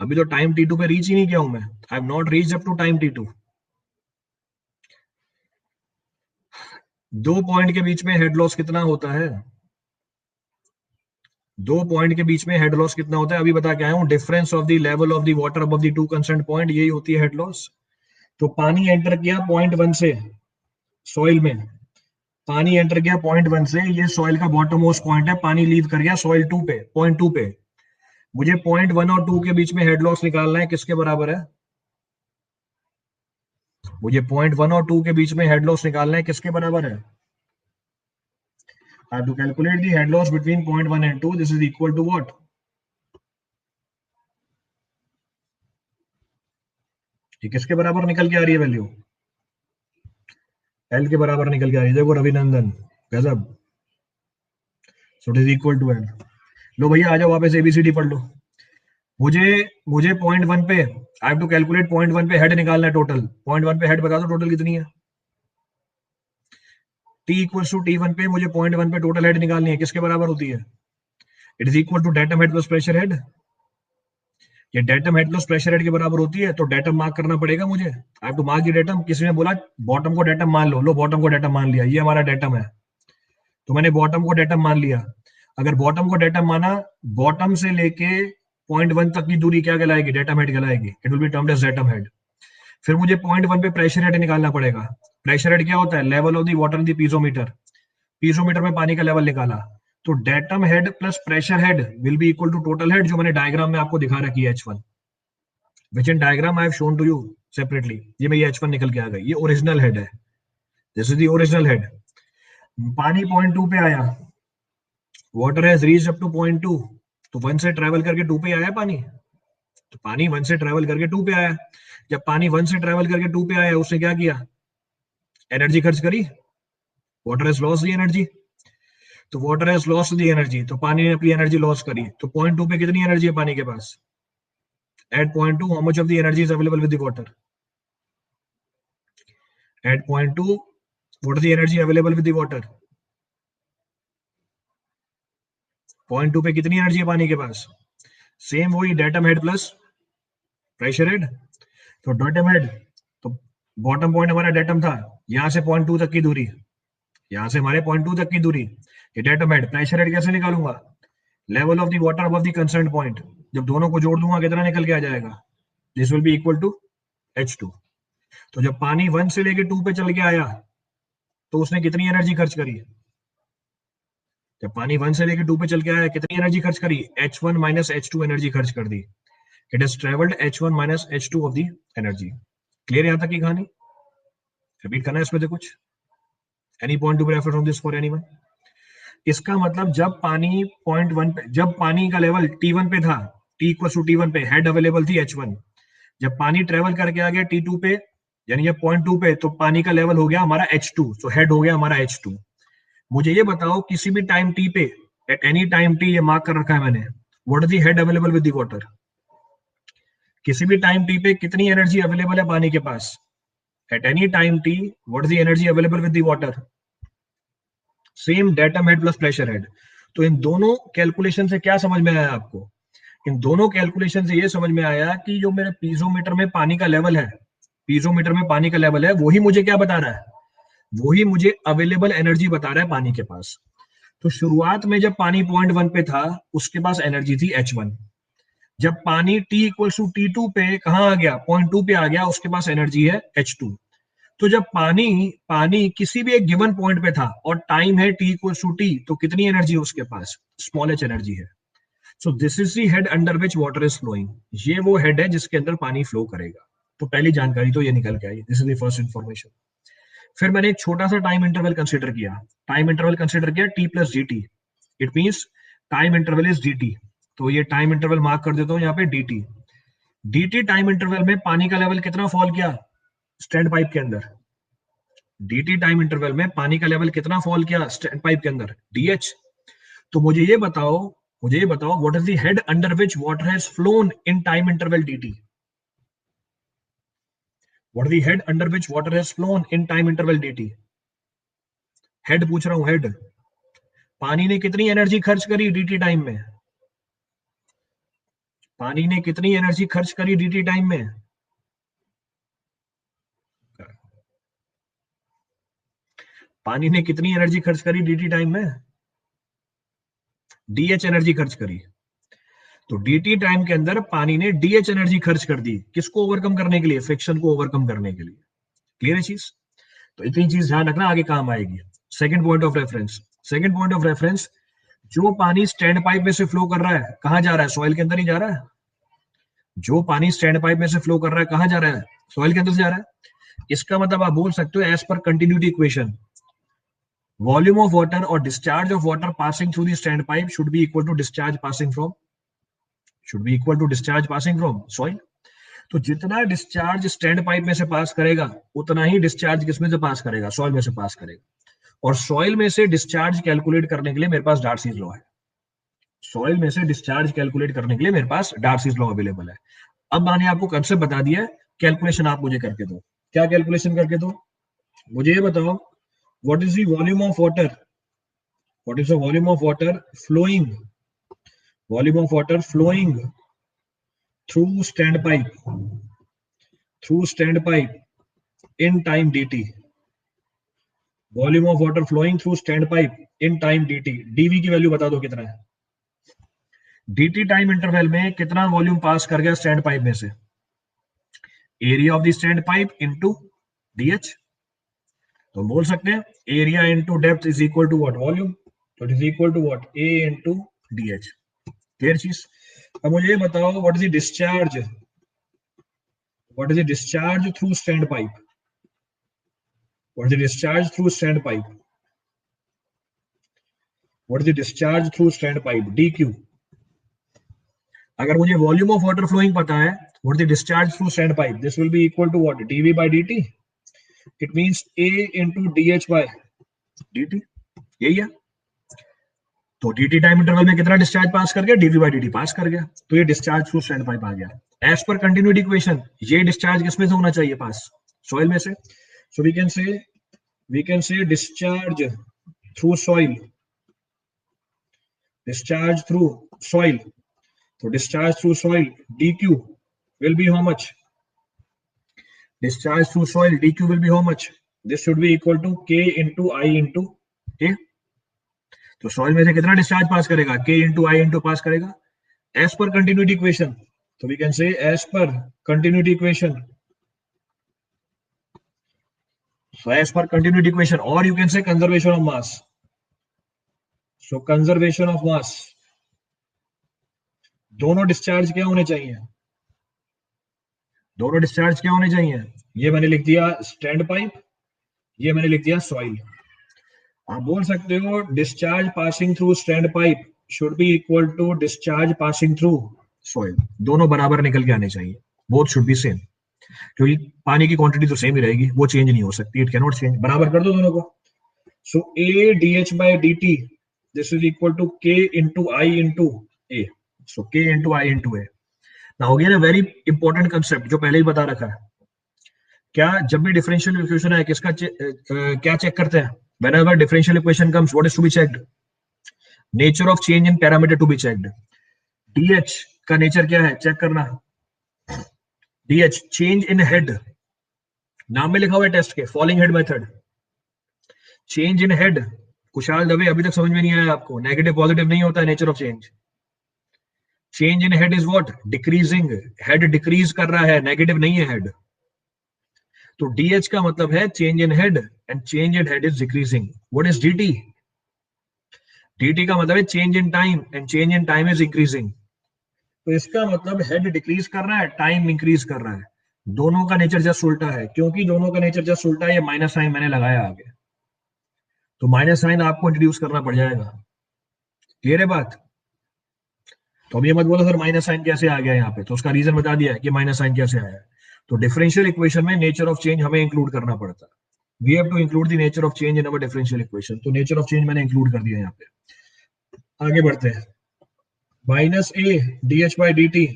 अभी तो टाइम T2 पे रीच ही नहीं किया हूं मैं। I have not reach up to time T2। दो पॉइंट के बीच में हेड लॉस कितना होता है, दो पॉइंट के बीच में हेड लॉस कितना होता है, अभी बता के आया हूं, difference of the level of the water above the two concern point, यही होती है हेड लॉस। तो पानी एंटर किया पॉइंट वन से सॉइल में, पानी एंटर किया पॉइंट वन से, ये सॉइल का बॉटम मोस्ट पॉइंट है, पानी लीव कर गया सॉइल टू पे, पॉइंट टू पे। मुझे पॉइंट वन और टू के बीच में हेड लॉस निकालना है, किसके बराबर है, मुझे पॉइंट वन और टू के बीच में हेड लॉस निकालना है, किसके बराबर है। I have to calculate the head loss between point 1 and 2. This is equal to what? ये किसके बराबर निकल के आ रही है वैल्यू, एल के बराबर निकल के आ रही है। देखो रविनंदन, गजब। So it is equal to L. लो भैया आ जाओ वापस एबीसीडी पढ़ लो। मुझे मुझे पॉइंट वन पे, I have to calculate point one पे हेड निकालना है टोटल। पॉइंट वन पे हेड बता दो टोटल कितनी है। T equal to T one पे मुझे पॉइंट वन पे टोटल हेड निकालनी है, किसके बराबर होती है, it is equal to datum head plus pressure head. ये datum head plus pressure head के बराबर होती है, तो डेटम मार्क करना पड़ेगा मुझे। I have to mark the datum. किसी ने बोला बॉटम को डेटम मान लो, लो बॉटम को डेटम मान लिया, ये हमारा डेटम है। तो मैंने बॉटम को डेटम मान लिया। अगर बॉटम को डेटम माना, बॉटम से लेके पॉइंट वन तक की दूरी क्या कहलाएगी, डेटम हेड कहलाएगी। It will be termed as datum head. फिर मुझे पॉइंट वन पे प्रेशर हेड निकालना पड़ेगा। प्रेशर हेड क्या होता है, level of the water in the piezometer. Piezometer में पानी का लेवल निकाला। तो datum head plus pressure head will be equal to total head, जो मैंने डायग्राम में आपको दिखा रखी है H1, which in diagram I have shown to you separately. ये मेरी H1 निकल के आ गई, ये ओरिजिनल हेड है, this is the original head. पानी पॉइंट टू पे आया, water has reached up two point two. तो वन से ट्रेवल करके टू पे आया पानी, तो पानी वन से ट्रेवल करके टू पे आया। जब पानी वन से ट्रेवल करके टू पे आया, उसने क्या किया, एनर्जी खर्च करी, water has lost the energy. तो water has lost the energy, तो पानी ने अपनी एनर्जी लॉस करी। तो पॉइंट टू पे कितनी एनर्जी है पानी के पास, at point two, how much of the energy is available with the water, at point two, what is the energy available with the water. Point two पे कितनी एनर्जी है पानी के पास, सेम वही datum head plus pressure head. तो datum head, तो bottom point हमारा डेटम था, यहां से पॉइंट 2 तक की दूरी, यहां से हमारे पॉइंट 2 तक की दूरी, ये डेटम हेड। प्रेशर हेड कैसे निकालूंगा? Level of the water above the concern point, जब दोनों को जोड़ दूंगा कितना निकल के आ जाएगा? This will be equal to H2। तो जब पानी 1 से लेके 2 पे चल के आया तो उसने कितनी एनर्जी खर्च करी? जब पानी 1 से लेके 2 पे चल के आया कितनी एनर्जी खर्च करी? H1 माइनस H2 एनर्जी खर्च कर दी। It has travelled H1 minus H2 of the energy. Clear यहां तक की कहानी? रिपीट करना है इसमें से कुछ? Any point to be refer from this for anyone? इसका मतलब जब पानी पॉइंट 1 पे, जब पानी का लेवल T1 पे था, T इक्वल टू T1 पे हेड अवेलेबल थी H1, जब पानी ट्रेवल करके आ गया T2 पे, यानी ये पॉइंट 2 पे, तो पानी का लेवल हो गया हमारा H2, तो हेड हो गया हमारा H2। मुझे ये बताओ किसी भी टाइम T पे, एट एनी टाइम T, ये मार्क कर रखा है मैंने, what is the head available with the water? किसी भी टाइम T पे कितनी एनर्जी अवेलेबल है पानी के पास? At any time T, what is the energy available with the water? Same datum head plus pressure head. तो इन दोनों कैलकुलेशन से क्या समझ में आया आपको? इन दोनों कैलकुलेशन से ये समझ में आया कि जो मेरे पीजोमीटर में पानी का लेवल है, पीजोमीटर में पानी का लेवल है, वही मुझे क्या बता रहा है? वही मुझे अवेलेबल एनर्जी बता रहा है पानी के पास। तो शुरुआत में जब पानी पॉइंट 1 पे था उसके पास एनर्जी थी H1। जब पानी T इक्वल टू T2 पे कहां आ गया? पॉइंट 2 पे आ गया, उसके पास एनर्जी है H2। तो जब पानी पानी किसी भी एक गिवन पॉइंट पे था और टाइम है T इक्वल टू T, तो कितनी एनर्जी है उसके पास? स्मॉल h एनर्जी है। So this is the head under which water is flowing. ये वो हेड है जिसके अंदर पानी फ्लो करेगा। तो पहली जानकारी तो ये निकल के आई, this is the first information. फिर मैंने एक छोटा सा टाइम इंटरवल कंसीडर किया। टाइम इंटरवल कंसीडर किया T plus dt। It means time interval is dt। तो ये टाइम इंटरवल मार्क कर देता हूं यहाँ पे dt। dt टाइम इंटरवल में पानी का लेवल कितना फॉल किया स्टैंड पाइप के अंदर? dt टाइम इंटरवल में पानी का लेवल कितना फॉल किया स्टैंड पाइप के अंदर? dh। तो मुझे ये बताओ what is the head under which water has flown in time interval dt? What is the head under which water has flown in time interval dt? Head पूछ रहा हूं, हेड। पानी ने कितनी एनर्जी खर्च करी dt टाइम में? पानी ने कितनी एनर्जी खर्च करी dt टाइम में? पानी ने कितनी एनर्जी खर्च करी dt टाइम में? dh एनर्जी खर्च करी। तो dt टाइम के अंदर पानी ने dh एनर्जी खर्च कर दी, किसको ओवरकम करने के लिए? फ्रिक्शन को ओवरकम करने के लिए। क्लियर है चीज? तो इतनी चीज ध्यान रखना, आगे काम आएगी। Second point of reference, second point of reference, जो पानी स्टैंड पाइप में से फ्लो कर रहा है कहां जा रहा है? सॉइल के अंदर ही जा रहा है। जो पानी स्टैंड पाइप में से फ्लो कर रहा है कहां जा रहा है? सॉइल के अंदर से जा रहा है। इसका मतलब आप बोल सकते हो एज पर continuity equation, volume of water और discharge of water passing through the stand pipe should be equal to discharge passing from, should be equal to discharge passing from soil. तो जितना डिस्चार्ज स्टैंड पाइप में से पास करेगा उतना ही discharge किसमें से पास करेगा? सॉइल में से पास करेगा। और सॉइल में से डिस्चार्ज कैलकुलेट करने के लिए मेरे पास डार्सीज लॉ है। सॉइल में से डिस्चार्ज कैलकुलेट करने के लिए मेरे पास डार्सीज लॉ अवेलेबल है। अब मैंने आपको कंसेप्ट बता दिया, कैलकुलेशन आप मुझे करके दो। क्या कैलकुलेशन करके दो? मुझे ये बताओ what is the volume of water, what is the volume of water flowing, volume of water flowing through stand pipe, through stand pipe in time dt। Volume of water flowing through stand pipe in time dt। dv की value बता दो कितना है? dt time interval में कितना volume पास कर गया stand pipe में से? Area of the stand pipe into dh। तो हम बोल सकते हैं area into depth is equal to what? Volume. तो it is equal to what? a into dh। Clear चीज? अब मुझे ये बताओ what is the discharge, what is the discharge through stand pipe, what is the discharge through stand pipe, what is the discharge through stand pipe? dq। अगर मुझे volume of water flowing पता है, what is the discharge through stand pipe, this will be equal to what? dv by dt। It means a into dh by dt। यही है। तो dt time interval में कितना discharge पास कर गया? dv by dt पास कर गया। तो ये डिस्चार्ज थ्रू स्टैंड पाइप आ गया। एज पर कंटिन्यूटी इक्वेशन ये डिस्चार्ज किसमें से होना चाहिए पास? सॉइल में से। So we can say discharge through soil, discharge through soil. तो discharge through soil dq will be how much? discharge through soil dq will be how much? This should be equal to k into I into a. तो soil में से कितना discharge पास करेगा? k into I into पास करेगा as per continuity equation. So we can say as per continuity equation. So as per continuity equation, or you can say conservation of mass. So conservation of mass, दोनों discharge क्या होने चाहिए? दोनों discharge क्या होने चाहिए? ये मैंने लिख दिया स्टैंड पाइप, ये मैंने लिख दिया सॉइल. आप बोल सकते हो discharge passing through stand pipe should be equal to discharge passing through soil. दोनों बराबर निकल के आने चाहिए. बोथ शुड बी सेम, क्योंकि पानी की क्वांटिटी तो सेम ही रहेगी, वो चेंज नहीं हो सकती. It can not change. बराबर कर दो दोनों को. So a dh by dt this is equal to k into I into a. So k into I into a. ना हो गया ना वेरी इंपॉर्टेंट कंसेप्ट जो पहले ही बता रखा है. क्या जब भी डिफरेंशियल इक्वेशन है किसका क्या चेक करते हैं? whenever differential equation comes, what is to be checked? Nature of change in parameter to be checked. dh का नेचर क्या है? चेक करना. dh चेंज इन हेड, नाम में लिखा हुआ है टेस्ट के, falling head method. Change in head, Kushal Dave अभी तक समझ में नहीं आया आपको? नेगेटिव पॉजिटिव नहीं होता है nature of change. Change in head is what? Decreasing. Head decrease कर रहा है, नेगेटिव नहीं है हेड. तो dh का मतलब है change in head and change in head is decreasing. What is dt? dt का मतलब है change in time and change in time is increasing. तो इसका मतलब हेड डिक्रीज कर रहा है, टाइम इंक्रीज कर रहा है. दोनों का नेचर जस्ट उल्टा है. क्योंकि दोनों का नेचर जस्ट उल्टा है, ये माइनस साइन मैंने लगाया आगे, तो माइनस साइन आपको इंट्रोड्यूस करना पड़ जाएगा. क्लियर है बात? तो अब ये मत बोलो सर माइनस साइन कैसे आ गया यहाँ पे, तो उसका रीजन बता दिया है कि माइनस साइन कैसे आया है. तो डिफरेंशियल इक्वेशन में नेचर ऑफ चेंज हमें इंक्लूड करना पड़ता है. We have to include the nature of change in our differential equation. तो नेचर ऑफ चेंज मैंने इंक्लूड कर दिया यहाँ पे. आगे बढ़ते हैं. Minus A D H by D T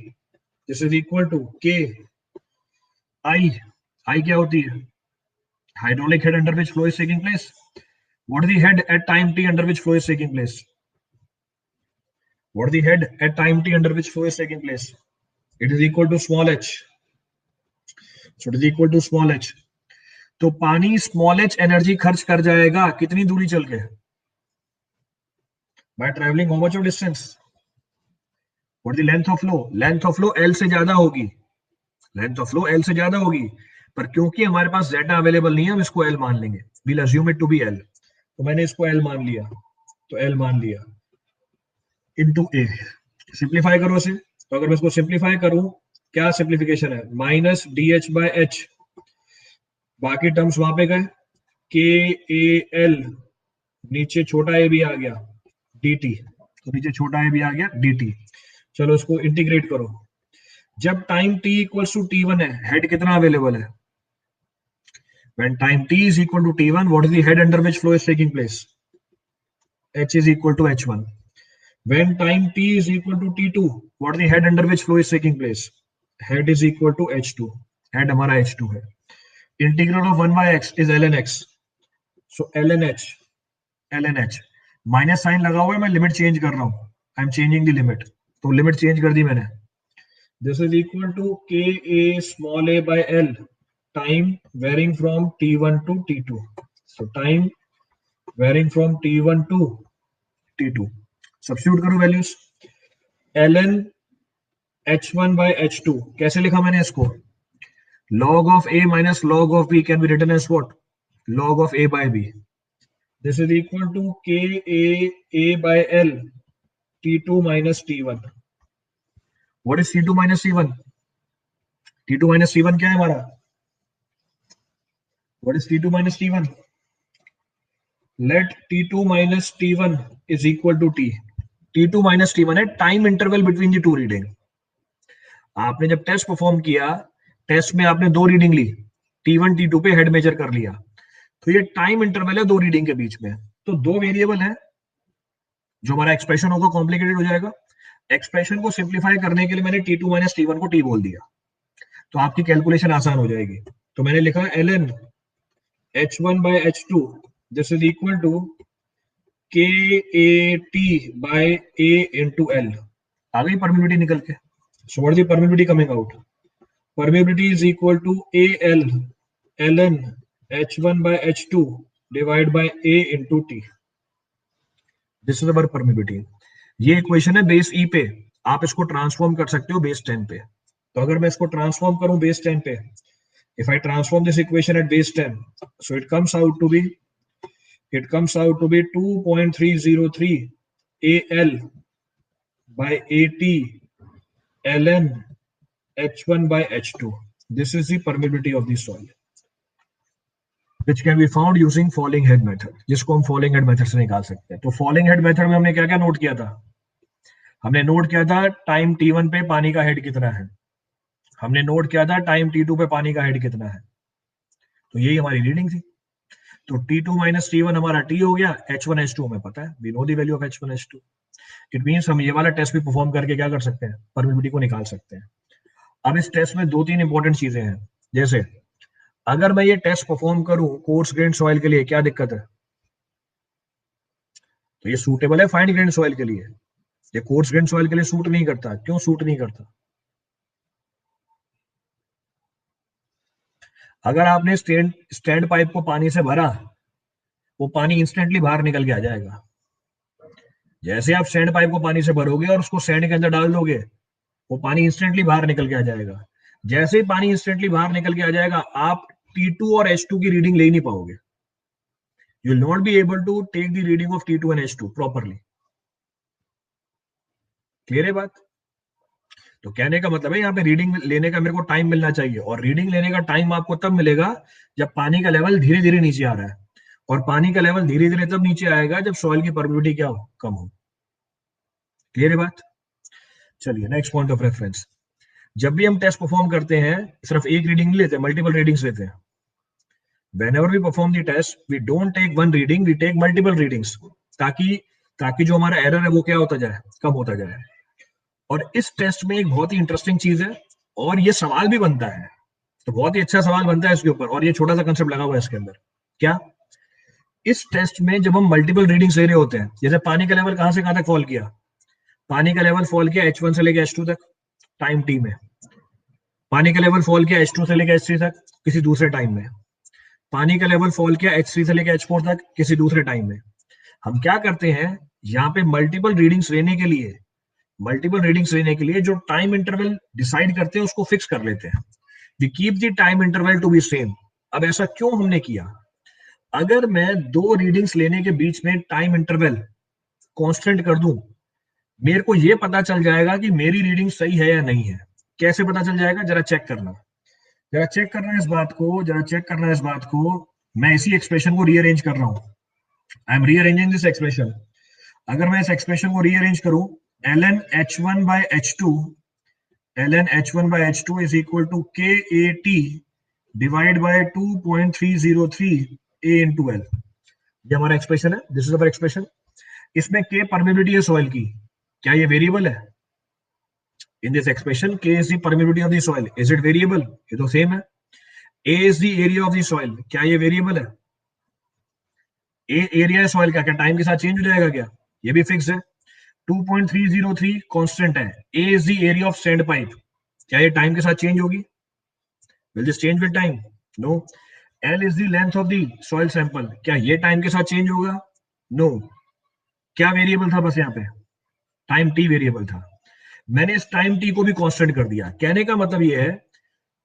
this is equal to K I. I क्या होती है? Hydraulic head under which flow is taking place. What is the head at time T under which flow is taking place? What is the head at time t under which flow is taking place? It is equal to small h. So it is equal to small h. तो पानी small h energy खर्च कर जाएगा कितनी दूरी चल के? By traveling how much of distance? What is the length of flow? Length of flow L से ज्यादा होगी. Length of flow L से ज्यादा होगी, पर क्योंकि हमारे पास Z अवेलेबल नहीं है हम इसको L मान लेंगे. We'll assume it to be L. तो मैंने इसको L मान लिया, तो L मान लिया इंटू ए. सिंप्लीफाई करो इसे. तो अगर मैं इसको सिंप्लीफाई करूं, क्या सिंप्लीफिकेशन है? Minus D H by H, बाकी टर्म्स वहां पे गए, के ए एल, नीचे छोटा ए भी आ गया, डी टी. तो नीचे छोटा ए भी आ गया, डी टी. चलो इसको इंटीग्रेट करो. जब टाइम टी इक्वल्स टू टी1 है, हेड कितना अवेलेबल है? When time t is equal to t1, what is the head under which flow is taking place? H is equal to h1. When time t is equal to t2, what is the head under which flow is taking place? Head is equal to h2. Head हमारा h2 है. Integral of 1 by x is ln x. So ln h. Minus sign लगा हुआ है, मैं limit change कर रहा हूं. I am changing the limit. तो लिमिट चेंज कर दी मैंने. This is equal to K a small a by L, time varying from t1 to t2. So time varying from t1 to t2. Substitute करो values. ln h1 by h2 कैसे लिखा मैंने इसको? log of a minus log of b can be written as what? log of a by b. This is equal to k a by l t2 minus t1. What is t2 minus t1? t2 minus t1 क्या है हमारा? What is t2 minus t1? Let t2 minus t1 is equal to t. t2 minus t1 है time interval between the two reading. आपने जब test perform किया, test में आपने दो रीडिंग ली, t1 t2 पे हेड मेजर कर लिया, तो ये टाइम इंटरवल है दो रीडिंग के बीच में. तो दो वेरिएबल है, जो हमारा एक्सप्रेशन होगा कॉम्प्लिकेटेड हो जाएगा. एक्सप्रेशन को सिंप्लीफाई करने के लिए मैंने t2 माइनस t1 को t बोल दिया, तो आपकी कैलकुलेशन आसान हो जाएगी. तो मैंने लिखा ln h1 by h2 this is equal to K a t by a into L. आ गई परमिटिविटी निकल के. So what is the permittivity coming out? permeability is equal to AL ln H1 by H2 divided by A into T. This is our permeability. ये equation है base ई पे, आप इसको transform कर सकते हो बेस 10 पे। तो अगर मैं इसको ट्रांसफॉर्म करूं बेस 10 पे, if I transform this equation at base 10, so it comes out to be 2.303 AL by AT ln H1 by H2. This is the permeability of the soil, which can be found using falling head method, जिसको हम falling head method से निकाल सकते हैं। तो falling head method में हमने क्या क्या नोट किया था? हमने नोट किया था टाइम t1 पे पानी का हेड कितना है, हमने नोट किया था टाइम t2 पे पानी का हेड कितना है, तो यही हमारी रीडिंग थी। तो t2 माइनस t1 हमारा t हो गया, h1 h2 हमें पता है, we know the value of h1 h2। It means हम ये वाला टेस्ट भी परफॉर्म करके क्या कर सकते हैं, परमिबिलिटी को निकाल सकते हैं। अब इस टेस्ट में दो तीन इंपॉर्टेंट चीजें हैं, जैसे अगर मैं ये टेस्ट परफॉर्म करूं कोर्स ग्रेन सॉइल के लिए, क्या दिक्कत है? तो ये सूटेबल है फाइन ग्रेन सॉइल के लिए, ये कोर्स ग्रेन सॉइल के लिए सूट नहीं करता। क्यों सूट नहीं करता? अगर आपने स्टैंड पाइप को पानी से भरा, वो पानी इंस्टेंटली बाहर निकल के आ जाएगा। जैसे आप स्टैंड पाइप को पानी से भरोगे और उसको सैंड के अंदर डाल दोगे, वो पानी इंस्टेंटली बाहर निकल के आ जाएगा। जैसे ही पानी इंस्टेंटली बाहर निकल के आ जाएगा, आप T2 और H2 की रीडिंग ले नहीं पाओगे। You will not be able to take the reading of T2 and H2 properly. Clear है बात? तो कहने का मतलब है यहाँ पे रीडिंग लेने का मेरे को टाइम मिलना चाहिए, और रीडिंग लेने का टाइम आपको तब मिलेगा जब पानी का लेवल धीरे धीरे नीचे आ रहा है, और पानी का लेवल धीरे धीरे तब नीचे आएगा जब सॉइल की परमिबिलिटी क्या हो, कम हो। क्लियर है बात? चलिए नेक्स्ट पॉइंट ऑफ रेफरेंस। जब भी हम टेस्ट परफॉर्म करते हैं सिर्फ एक रीडिंग नहीं लेते, मल्टीपल रीडिंग्स लेते हैं। whenever we perform the test we don't take one reading, we take multiple readings, ताकि जो हमारा एरर है वो क्या होता जाए, कम होता जाए। और इस टेस्ट में एक बहुत ही इंटरेस्टिंग चीज है, और ये सवाल भी बनता है, तो बहुत ही अच्छा सवाल बनता है इसके ऊपर, और ये छोटा सा कंसेप्ट लगा हुआ है इसके अंदर। क्या? इस टेस्ट में जब हम मल्टीपल रीडिंग्स ले रहे होते हैं, जैसे पानी का लेवल कहां से कहां तक फॉल किया, पानी का लेवल फॉल किया H1 से लेकर H2 तक टाइम t में, पानी का लेवल फॉल किया H2 से लेकर H3 तक किसी दूसरे टाइम में, पानी का लेवल फॉल किया H3 से लेकर H4 तक किसी दूसरे टाइम में। हम क्या करते हैं यहाँ पे मल्टीपल रीडिंग्स लेने के लिए जो टाइम इंटरवल डिसाइड करते हैं उसको फिक्स कर लेते हैं। We keep the time interval to be same. अब ऐसा क्यों हमने किया? अगर मैं दो रीडिंग्स लेने के बीच में टाइम इंटरवल कांस्टेंट कर दूं, मेरे को ये पता चल जाएगा कि मेरी रीडिंग सही है या नहीं है। कैसे पता चल जाएगा? जरा चेक करना है इस बात को। मैं इसी एक्सप्रेशन को रीअरेंज कर रहा हूं, I M rearranging this expression. अगर मैं इस एक्सप्रेशन को रीअरेंज करूं, ln h1 by h2 is equal to KAT divide by 2.303 A into L। ये हमारा एक्सप्रेशन है, दिस इज अवर एक्सप्रेशन। इसमें K परमिबिलिटी है सॉइल की, क्या ये वेरिएबल है? In this expression, K is the permeability of the soil. Is it variable? ये तो सेम है। A is the area of the soil. क्या ये वेरिएबल है? A एरिया है सॉइल का, क्या टाइम के साथ चेंज हो जाएगा क्या? ये भी फिक्स है। 2.303 कांस्टेंट है। A is the area of sand pipe. क्या ये टाइम के साथ चेंज होगी? Will this change with time? No. L is the length of the soil sample. क्या ये टाइम के साथ चेंज होगा? No. क्या वेरिएबल था? बस यहाँ पे टाइम t वेरिएबल था। मैंने इस टाइम t को भी कांस्टेंट कर दिया। कहने का मतलब ये है,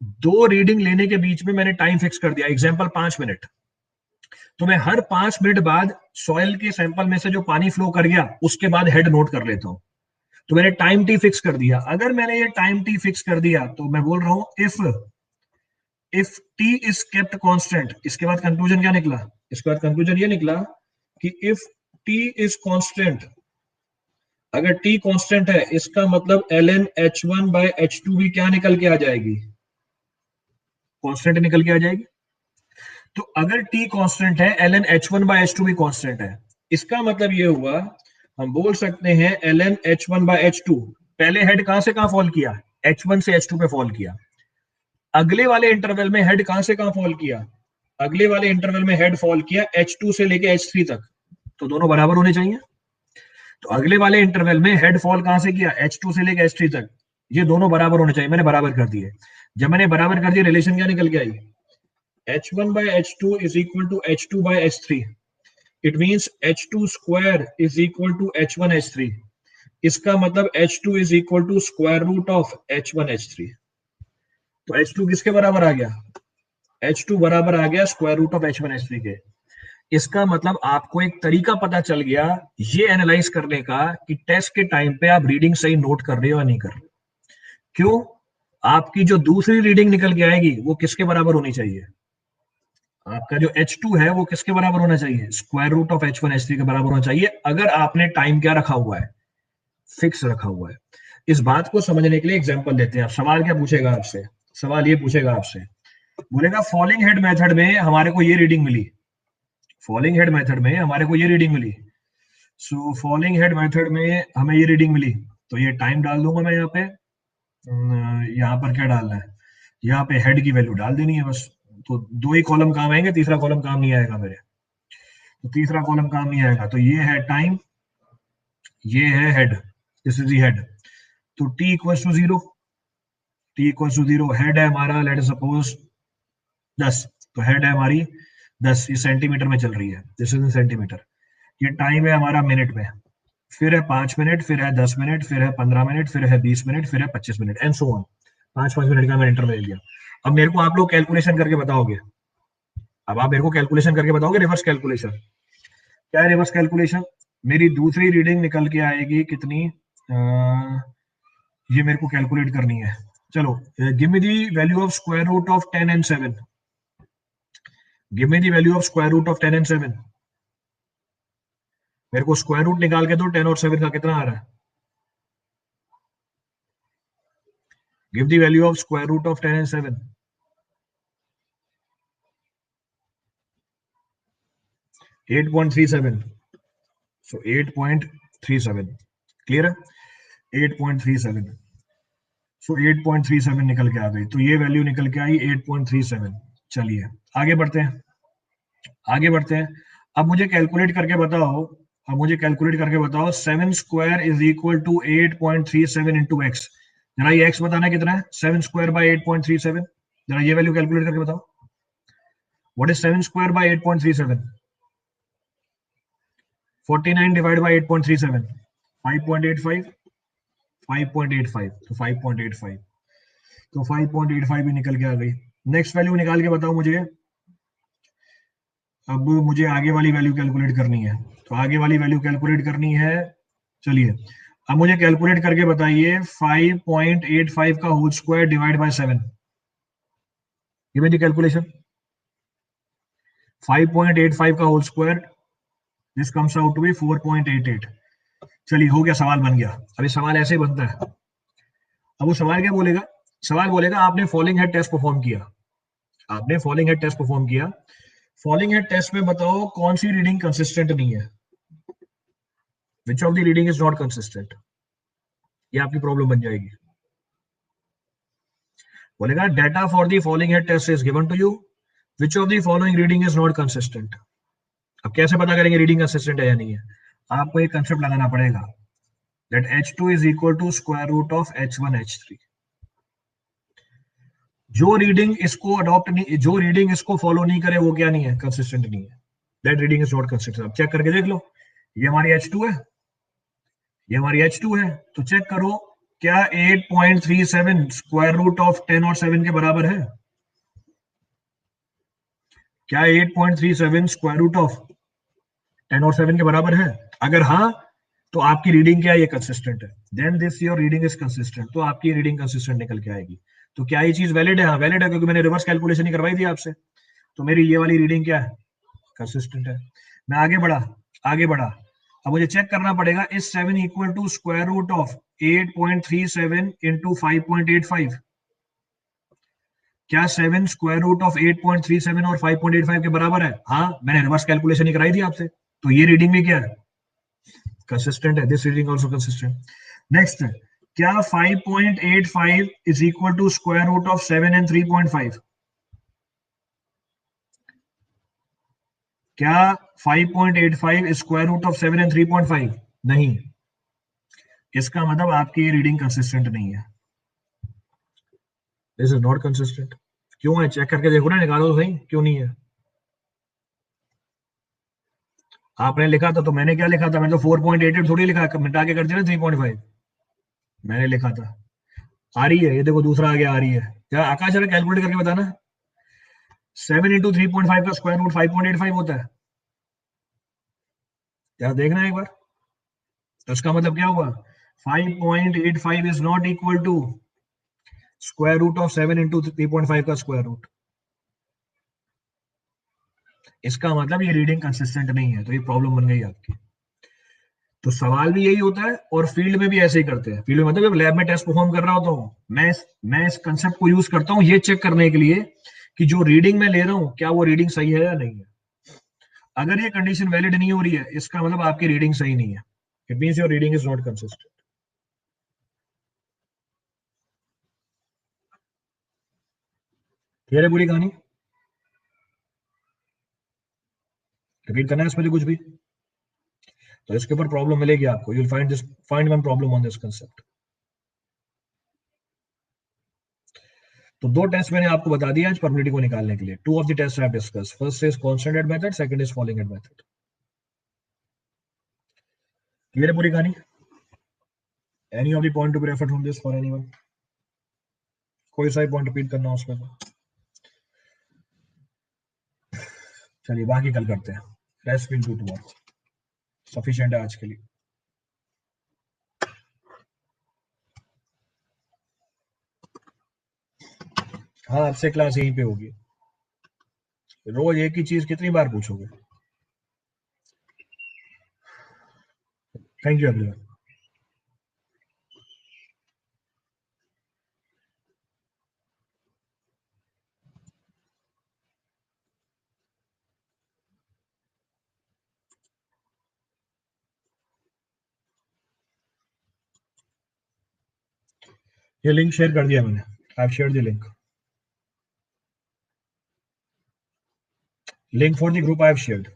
दो रीडिंग लेने के बीच में मैंने टाइम फिक्स कर दिया। एग्जांपल 5 मिनट, तो मैं हर 5 मिनट बाद सॉइल के सैंपल में से जो पानी फ्लो कर गया उसके बाद हेड नोट कर लेता हूं। तो मैंने टाइम t फिक्स कर दिया। अगर मैंने ये टाइम t फिक्स कर दिया तो मैं बोल रहा हूं if t is kept constant. इसके बाद कंक्लूजन क्या निकला? इसके बाद कंक्लूजन ये निकला कि इफ t इज कांस्टेंट, अगर t कांस्टेंट है इसका मतलब ln h1 by h2 भी क्या निकल के आ जाएगी? कांस्टेंट निकल के आ जाएगी। तो अगर t कांस्टेंट है, ln h1 by h2 भी कांस्टेंट है। इसका मतलब ये हुआ, हम बोल सकते हैं ln h1 by h2, पहले हेड कहां से कहां फॉल किया? h1 से h2 पे फॉल किया। अगले वाले इंटरवल में हेड कहां से कहां फॉल किया? अगले वाले इंटरवल में हेड फॉल किया h2 से लेके h3 तक, तो दोनों बराबर होने चाहिए। तो अगले वाले इंटरवल में हेड फॉल कहां से किया? H2 से लेकर H3 तक, ये दोनों बराबर होने चाहिए। मैंने बराबर कर दिए। जब मैंने बराबर कर दिया, रिलेशन क्या निकल के आई, h1 by h2 is equal to h2 by h3. It means h2 square is equal to h1 h3. इसका मतलब h2 is equal to square root of h1 h3. तो h2 किसके बराबर आ गया, h2 बराबर आ गया square root of h1 h3 के। इसका मतलब आपको एक तरीका पता चल गया ये एनालाइज करने का कि टेस्ट के टाइम पे आप रीडिंग सही नोट कर रहे हो या नहीं कर रहे हो। क्यों, आपकी जो दूसरी रीडिंग निकल के आएगी वो किसके बराबर होनी चाहिए, आपका जो h2 है वो किसके बराबर होना चाहिए, square root of h1 h3 के बराबर होना चाहिए, अगर आपने टाइम क्या रखा हुआ है, फिक्स रखा हुआ है। इस बात को समझने के लिए एग्जांपल लेते हैं। सवाल क्या पूछेगा आपसे, सवाल ये पूछेगा आपसे, बोलेगा फॉलिंग हेड मेथड में हमारे को ये रीडिंग मिली, फॉलिंग हेड मेथड में हमारे को ये रीडिंग मिली। सो फॉलिंग हेड मेथड में हमें ये रीडिंग मिली, तो ये टाइम डाल दूंगा मैं यहाँ पे, यहाँ पर क्या डालना है, यहाँ पे हेड की वैल्यू डाल देनी है बस। तो दो ही कॉलम काम आएंगे, तीसरा कॉलम काम नहीं आएगा मेरे, तो तीसरा कॉलम काम नहीं आएगा। तो ये है टाइम, ये है head, this is the head. तो t equals to 0, t equals to 0, head है हमारा लेट सपोज 10, तो हेड है हमारी 10, ये सेंटीमीटर में चल रही है, दिस इज इन सेंटीमीटर। ये टाइम है हमारा मिनट में, फिर है 5 मिनट, फिर है 10 मिनट, फिर है 15 मिनट, फिर है 20 मिनट, फिर है 25 minute and so on. 5-5 minute का मैंने इंटरवल ले लिया। अब मेरे को आप लोग कैलकुलेशन करके बताओगे, अब आप मेरे को कैलकुलेशन करके बताओगे, रिवर्स कैलकुलेशन। क्या है रिवर्स कैलकुलेशन, मेरी दूसरी रीडिंग निकल के आएगी कितनी, ये मेरे को कैलकुलेट करनी है। चलो, give me the value of square root of 10 and 7, give me the value of square root of 10 and 7। मेरे को स्क्वायर रूट निकाल के दो 10 और 7 का, कितना आ रहा है, give the value of square root of 10 and 7। 8.37, so 8.37, clear है, 8.37, सो 8.37 निकल के आ गई, तो ये वैल्यू निकल के आई 8.37। चलिए आगे बढ़ते हैं, आगे बढ़ते हैं। अब मुझे कैलकुलेट करके बताओ, अब मुझे कैलकुलेट करके बताओ 7 square is equal to 8.37 into x. जरा ये एक्स बताना कितना है, 7 स्क्वायर बाय 8.37, जरा ये वैल्यू कैलकुलेट करके बताओ। What is 7 square by 8.37, 49 divide by 8.37, 5.85, 5.85, तो 5.85, तो 5.85 भी निकल के आ गई। नेक्स्ट वैल्यू निकाल के बताओ मुझे। अब मुझे आगे वाली वैल्यू कैलकुलेट करनी है, तो आगे वाली वैल्यू कैलकुलेट करनी है। चलिए अब मुझे कैलकुलेट करके बताइए 5.85 का whole square divide by 7, give me the calculation. 5.85 का whole square, this comes out to be 4.88। चलिए हो गया, सवाल बन गया। अभी सवाल ऐसे ही बनता है। अब वो सवाल क्या बोलेगा, सवाल बोलेगा आपने फॉलिंग हेड टेस्ट परफॉर्म किया, आपने फॉलिंग हेड टेस्ट परफॉर्म किया, फॉलिंग हेड टेस्ट में बताओ कौन सी रीडिंग कंसिस्टेंट नहीं है, which of the reading is not consistent. ये आपकी प्रॉब्लम बन जाएगी। बोलेगा data for the following head test is given to you, which of the following reading is not consistent. अब कैसे पता करेंगे रीडिंग कंसिस्टेंट है या नहीं है, आपको एक कंसेप्ट लगाना पड़ेगा, that h2 is equal to square root of h1 h3। जो रीडिंग इसको अडॉप्ट नहीं, जो रीडिंग इसको फॉलो नहीं करे वो क्या नहीं है, कंसिस्टेंट नहीं है, that reading is not consistent. अब चेक करके देख लो, ये हमारी h2 है, ये हमारी h2 है, तो चेक करो क्या 8.37 स्क्वायर रूट ऑफ 10 और 7 के बराबर है, क्या 8.37 स्क्वायर रूट ऑफ 10 और 7 के बराबर है। अगर हाँ तो आपकी रीडिंग क्या है, ये कंसिस्टेंट है, then this your reading is consistent, तो आपकी रीडिंग कंसिस्टेंट निकल के आएगी। तो क्या ये चीज वैलिड है, हाँ वैलिड है, क्योंकि मैंने रिवर्स कैलकुलेशन ही करवाई थी आपसे, तो मेरी ये वाली रीडिंग क्या है, कंसिस्टेंट है। मैं आगे बढ़ा, आगे बढ़ा। अब मुझे चेक करना पड़ेगा is 7 equal to square root of 8.37 into 5.85। क्या 7 स्क्वायर रूट ऑफ 8.37 और 5.85 के बराबर है, हाँ मैंने रिवर्स कैलकुलेशन ही कराई थी आपसे, तो ये रीडिंग भी क्या है, कंसिस्टेंट है, this reading also consistent. Next, क्या 5.85 is equal to square root of 7 and 3.5। क्या 5.85 स्क्वायर रूट ऑफ 7 एंड 3.5, नहीं, इसका मतलब आपकी ये रीडिंग कंसिस्टेंट नहीं है, दिस इज नॉट कंसिस्टेंट। क्यों है? चेक करके देखो ना, निकालो तो सही क्यों नहीं है। आपने लिखा था तो मैंने क्या लिखा था? मैंने तो 4.88 थोड़ी लिखा, मिटा के कर दिया ना 3.5। मैंने लिखा था। आ रही है ये देखो, दूसरा आ गया, आ रही है क्या? आकाश जरा कैलकुलेट करके बताना। 7 × 3.5 का स्क्वायर रूट 5.85 होता है। क्या देखना है एक बार। तो इसका मतलब क्या हुआ? 5.85 is not equal to square root of 7 × 3.5 का स्क्वायर रूट। इसका मतलब ये रीडिंग कंसिस्टेंट नहीं है, तो ये प्रॉब्लम बन गई आपकी। तो सवाल भी यही होता है और फील्ड में भी ऐसे ही करते हैं। फील्ड में मतलब जब लैब में टेस्ट परफॉर्म कर रहा होता हूँ मैं इस कंसेप्ट को यूज करता हूँ ये चेक करने के लिए कि जो रीडिंग मैं ले रहा हूँ क्या वो रीडिंग सही है या नहीं है। अगर ये कंडीशन वैलिड नहीं हो रही है, इसका मतलब आपकी रीडिंग सही नहीं है। It means your reading is not consistent. Clear है पूरी कहानी? रिपीट करना है इसमें से कुछ भी? तो इसके ऊपर प्रॉब्लम मिलेगी आपको। You will find one problem on this concept. तो दो टेस्ट मैंने आपको बता दिया आज परमिटिविटी को निकालने के लिए। Two of the test I have discuss. First is constant head method, second is following head method. Clear है पूरी कहानी? Any of the point to be referred from this for anyone? कोई सा पॉइंट रिपीट करना हो उसमें तो चलिए, बाकी कल करते हैं। Rest will do tomorrow. Sufficient है आज के लिए। हाँ, अब से क्लास यहीं पे होगी। रोज एक ही चीज कितनी बार पूछोगे? Thank you everyone. ये लिंक शेयर कर दिया मैंने। I have shared the link. Link for the group I have shared.